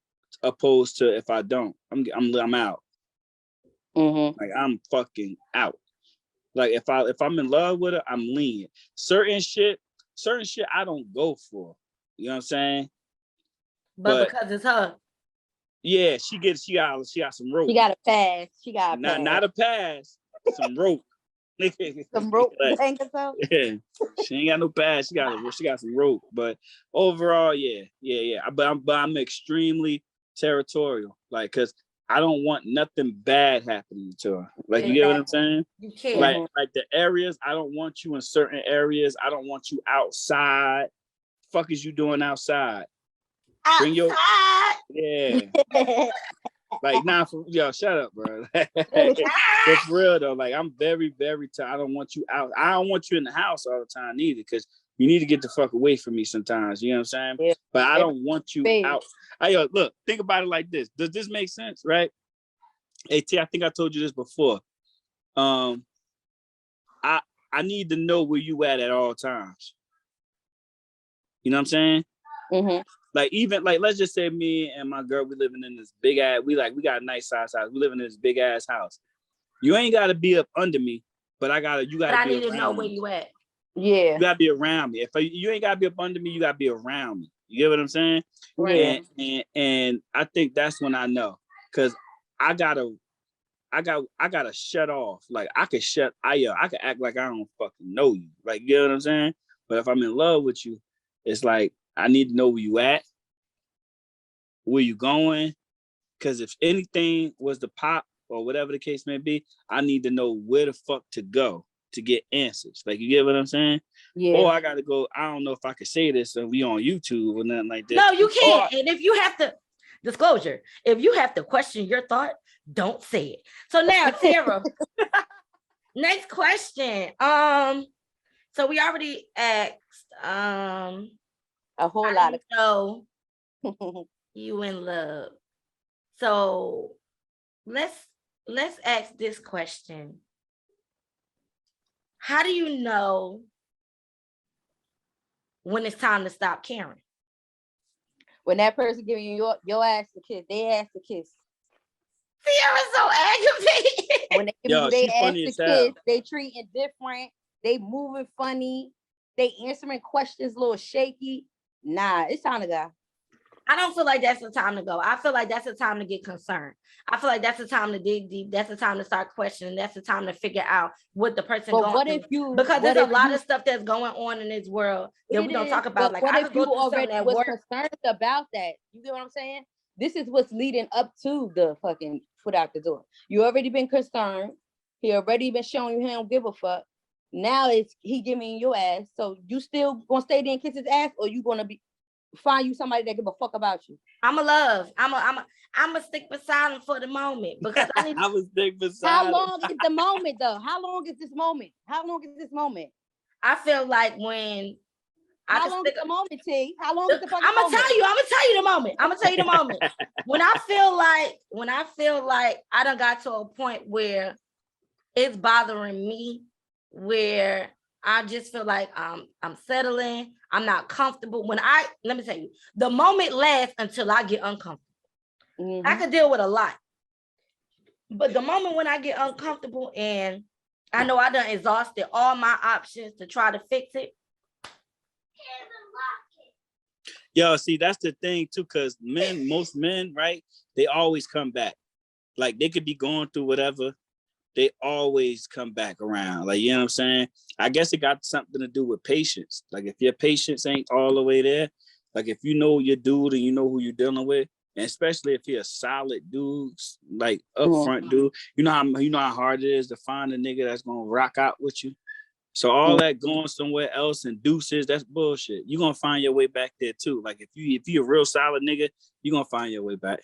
opposed to if I don't, I'm out. Like I'm fucking out. Like if I'm in love with her, I'm lean. Certain shit I don't go for. You know what I'm saying? But because it's her. Yeah, she got some rope. She got a pass. She got a pass. Not a pass, some rope. Some rope. Like, yeah, she ain't got no pass. She got some rope. But overall, yeah. But I'm extremely territorial, like, cause I don't want nothing bad happening to her. Like, you get what I'm saying? You can't. Like the areas, I don't want you in certain areas. I don't want you outside. Fuck is you doing outside? Bring your yeah. Like, nah, yo, shut up, bro. It's real though. Like, I'm very, very tired. I don't want you out. I don't want you in the house all the time either, because you need to get the fuck away from me sometimes. You know what I'm saying? Yeah. But I don't want you out. Yo, look, think about it like this. Does this make sense, right? Hey, T, I think I told you this before. I need to know where you at all times. You know what I'm saying? Mm-hmm. Like, even like, let's just say me and my girl, we living in this big ass, we got a nice size house. We live in this big ass house. You ain't gotta be up under me, but you gotta be around me. I need to know where you at. Yeah. You gotta be around me. If you ain't gotta be up under me, you gotta be around me. You get what I'm saying? Right. And I think that's when I know. Cause I gotta shut off. Like, I can act like I don't fucking know you. Like, you know what I'm saying? But if I'm in love with you, it's like, I need to know where you at, where you going. Cause if anything was to pop or whatever the case may be, I need to know where the fuck to go to get answers. Like, you get what I'm saying? Yeah. Or I gotta go, I don't know if I could say this and we on YouTube or nothing like that. No, you can't. And if you have to, disclosure, if you have to question your thought, don't say it. So now, Tara, next question. So we already asked, a whole lot of know you in love. So let's ask this question. How do you know when it's time to stop caring? When that person giving you your ass to kiss, they ass to kiss. Sierra's so aggravated. When they give you their ass to kiss, they treating different. They moving funny. They answering questions a little shaky. Nah, it's time to go. I don't feel like that's the time to go. I feel like that's the time to get concerned. I feel like that's the time to dig deep. That's the time to start questioning. That's the time to figure out what the person going through. Because there's a lot of stuff that's going on in this world that we don't talk about. Like, I could go through something at work. Concerned about that. You get what I'm saying? This is what's leading up to the fucking foot out the door. You already been concerned. He already been showing you he don't give a fuck. Now it's he giving your ass. So you still gonna stay there and kiss his ass, or you gonna find you somebody that give a fuck about you? I'm a stick beside him for the moment, because I need I was stick beside him. How long is the moment though? How long is this moment? How long is this moment? I feel like when how long is the moment, T? How long is the fucking I'm gonna tell you the moment. I'm gonna tell you the moment. When I feel like I done got to a point where it's bothering me, where I just feel like I'm settling. I'm not comfortable. Let me tell you, the moment lasts until I get uncomfortable. Mm-hmm. I could deal with a lot, but the moment when I get uncomfortable and I know I done exhausted all my options to try to fix it. Yo, see, that's the thing too, because most men, right? They always come back. Like, they could be going through whatever. They always come back around. Like, you know what I'm saying? I guess it got something to do with patience. Like, if your patience ain't all the way there, like, if you know your dude and you know who you're dealing with, and especially if you're a solid dude, like upfront dude, you know how hard it is to find a nigga that's gonna rock out with you. So all that going somewhere else and deuces, that's bullshit. You're gonna find your way back there too. Like if you're a real solid nigga, you're gonna find your way back.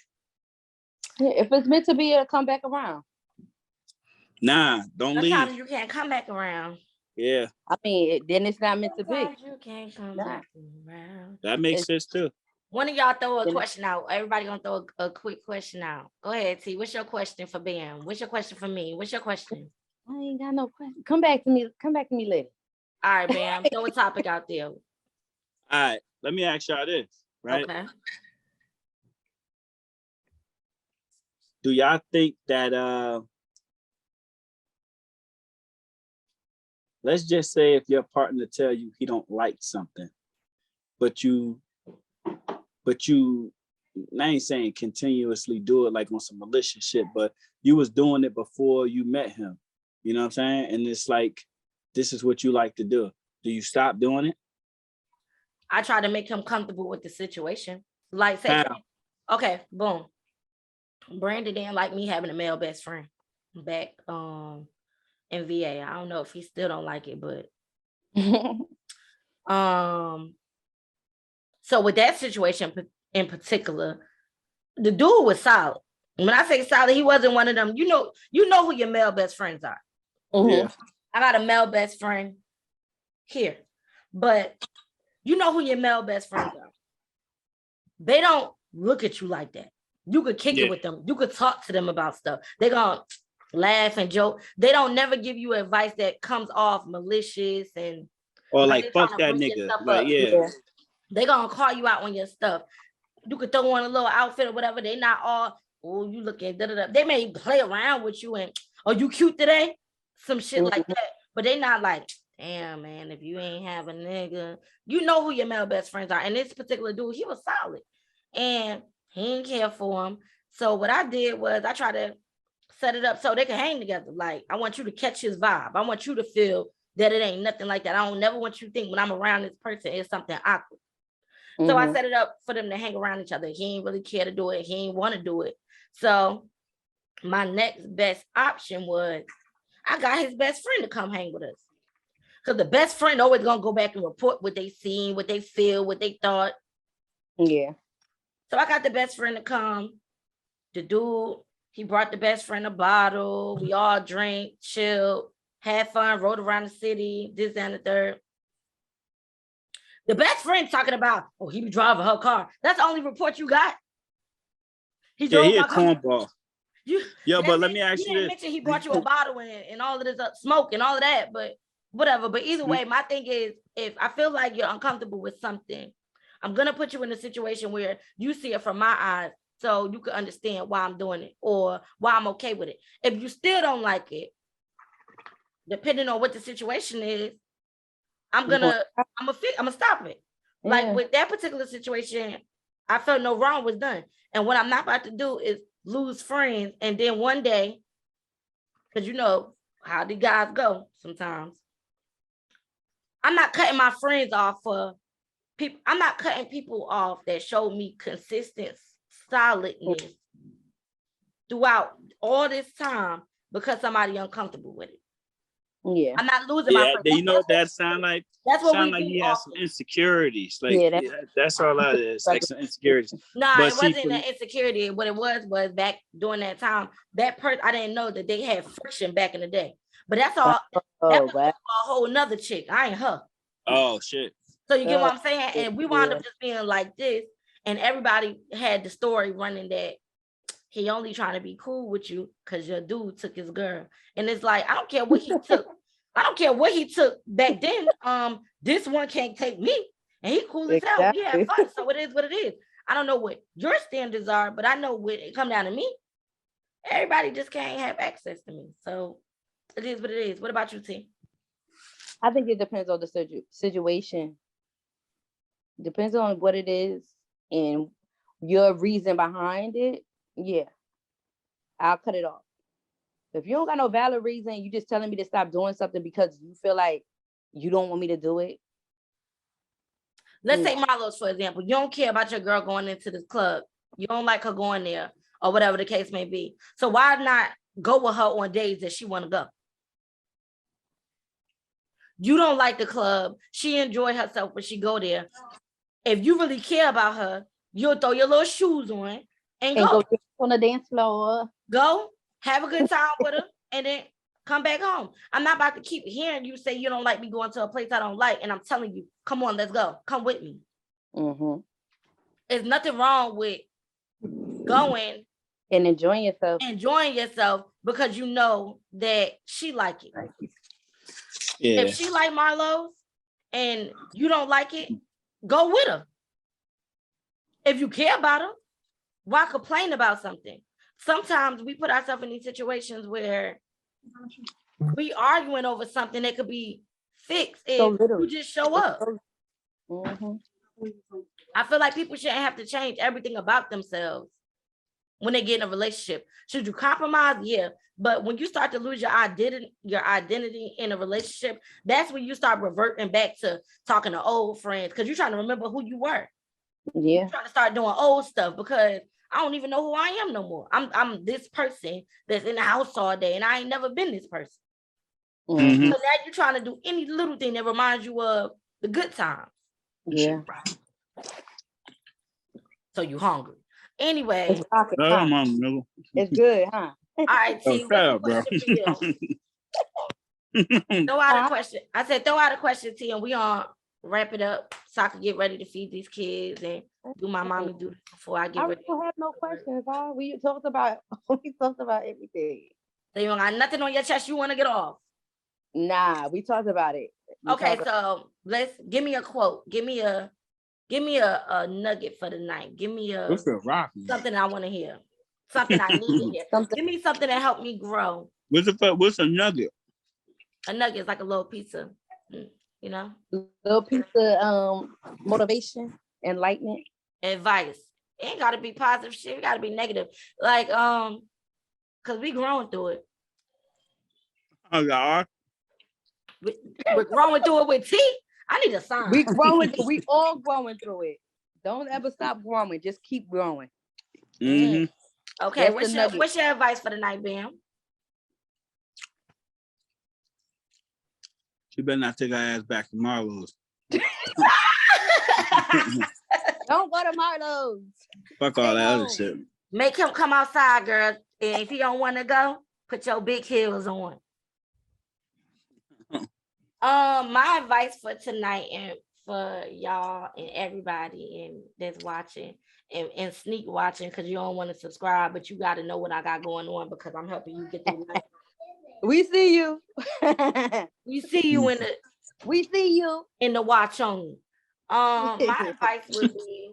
Yeah, if it's meant to be, it'll come back around. Nah, don't Sometimes leave. you can't come back around. Yeah, I mean, then it's not meant to be. Sometimes you can't come Nah. back around. that makes sense too. One of y'all throw a Then- question out. Everybody gonna throw a quick question out. Go ahead, T. What's your question for Bam? What's your question for me? What's your question? I ain't got no question. Come back to me. Come back to me later. All right, Bam. Throw a topic out there. All right, let me ask y'all this, right? Okay. Do y'all think that let's just say if your partner tell you he don't like something, but you I ain't saying continuously do it like on some malicious shit, but you was doing it before you met him. You know what I'm saying? And it's like, this is what you like to do. Do you stop doing it? I try to make him comfortable with the situation. Like say, How? okay, boom. Brandon didn't like me having a male best friend back in VA. I don't know if he still don't like it, but so with that situation in particular, the dude was solid. When I say solid, he wasn't one of them. You know who your male best friends are. Yeah. I got a male best friend here, but you know who your male best friends are. They don't look at you like that. You could kick it with them. You could talk to them about stuff. They're gonna laugh and joke. They don't never give you advice that comes off malicious and Or like like they fuck tryna that bring your nigga. stuff Like, up. yeah. They gonna call you out on your stuff. You could throw on a little outfit or whatever. They not all, oh, you looking da-da-da. They may play around with you and, oh, you cute today? Some shit like that. But they not like, damn, man, if you ain't have a nigga, you know who your male best friends are. And this particular dude, he was solid. And he didn't care for him. So what I did was I tried to set it up so they can hang together. Like, I want you to catch his vibe. I want you to feel that it ain't nothing like that. I don't never want you to think when I'm around this person, it's something awkward. So I set it up for them to hang around each other. He ain't really care to do it. He ain't want to do it. So my next best option was I got his best friend to come hang with us. Because the best friend always going to go back and report what they seen, what they feel, what they thought. Yeah. So I got the best friend to come. The dude, he brought the best friend a bottle. We all drank, chilled, had fun, rode around the city, this and the third. The best friend talking about, oh, he be driving her car. That's the only report you got. He drove He a my car. cornball. You, Yo, but let it. me ask He you didn't this. mention he brought you a bottle and all of this smoke and all of that, but whatever. But either way, my thing is, if I feel like you're uncomfortable with something, I'm gonna put you in a situation where you see it from my eyes, so you can understand why I'm doing it or why I'm okay with it. If you still don't like it, depending on what the situation is, I'm gonna stop it. Like with that particular situation, I felt no wrong was done. And what I'm not about to do is lose friends. And then one day, because you know how the guys go sometimes, I'm not cutting my friends off for people. I'm not cutting people off that show me consistent solidness throughout all this time because somebody uncomfortable with it. Yeah. I'm not losing my friends. You know what that sound like? That's what Sound we like do he has often. some insecurities. Like that's all that is. Like some insecurities. Nah, But it see, wasn't an insecurity. What it was back during that time, that person, I didn't know that they had friction back in the day. But that's all. That was a whole nother chick. I ain't her. Oh shit. So you get what I'm saying? And we wound up just being like this, and everybody had the story running that he only trying to be cool with you because your dude took his girl. And it's like, I don't care what he took. I don't care what he took back then. This one can't take me. And he cool as hell. We have fun. So it is what it is. I don't know what your standards are, but I know when it come down to me, everybody just can't have access to me. So it is what it is. What about you, T? I think it depends on the situation. Depends on what it is and your reason behind it. Yeah, I'll cut it off. If you don't got no valid reason, you just telling me to stop doing something because you feel like you don't want me to do it. Let's take Marlos, for example. You don't care about your girl going into this club. You don't like her going there or whatever the case may be. So why not go with her on days that she want to go? You don't like the club. She enjoy herself when she go there. If you really care about her, you'll throw your little shoes on and go. go on the dance floor. Go, have a good time with her, and then come back home. I'm not about to keep hearing you say you don't like me going to a place I don't like, and I'm telling you, come on, let's go. Come with me. Mm-hmm. There's nothing wrong with going And enjoying yourself. because you know that she like it. Yeah. If she like Marlowe's and you don't like it, go with her. If you care about her, why complain about something? Sometimes we put ourselves in these situations where we arguing over something that could be fixed if you just show up. Mm-hmm. I feel like people shouldn't have to change everything about themselves when they get in a relationship. Should you compromise? Yeah. But when you start to lose your identity in a relationship, that's when you start reverting back to talking to old friends because you're trying to remember who you were. Yeah. You're trying to start doing old stuff because I don't even know who I am no more. I'm this person that's in the house all day and I ain't never been this person. Mm-hmm. So now you're trying to do any little thing that reminds you of the good times. Yeah. So you hungry. Anyway. It's pocket No, time. I'm on, It's good, huh? All right, T. shut up, bro. Throw out a question. I said throw out a question, T, and we all wrap it up so I can get ready to feed these kids and do my mommy duty before I get I ready. don't have no questions, huh? We talked about everything. So you don't got nothing on your chest you want to get off. Nah, we talked about it. Okay, so let's give me a quote. Give me a nugget for the night. Give me something I want to hear. Something I need to hear. Give me something that helped me grow. What's a nugget? A nugget is like a little pizza, you know? Little piece of motivation, enlightenment. Advice. It ain't gotta be positive shit. It gotta be negative. Like, cause we growing through it. Oh God. We're growing through it with T. I need a sign. We all growing through it. Don't ever stop growing. Just keep growing. Mm-hmm. Okay, That's what's your advice for the night, Bam? She better not take her ass back to Marlowe's. Don't go to Marlowe's. Fuck all that other shit. Make him come outside, girl. And if he don't want to go, put your big heels on. My advice for tonight and for y'all and everybody and that's watching and sneak watching because you don't want to subscribe, but you got to know what I got going on because I'm helping you get through life. We see you. We see you in the We see you in the watch only. My advice would be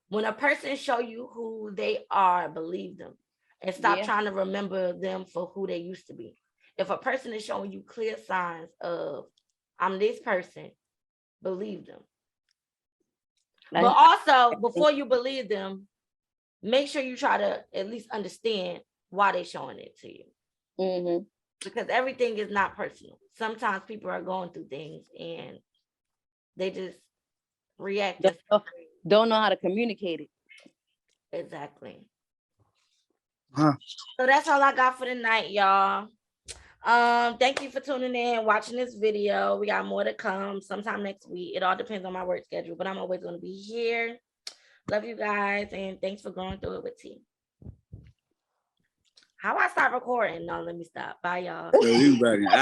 when a person show you who they are, believe them and stop trying to remember them for who they used to be. If a person is showing you clear signs of I'm this person, believe them. But also, before you believe them, make sure you try to at least understand why they're showing it to you. Mm-hmm. Because everything is not personal. Sometimes people are going through things and they just react. Don't know how to communicate it. Exactly. Huh. So that's all I got for the night, y'all. Thank you for tuning in, watching this video. We got more to come sometime next week. It all depends on my work schedule, but I'm always going to be here. Love you guys, and thanks for going through it with T. How I start recording? No, let me stop. Bye, y'all. Yo, you back in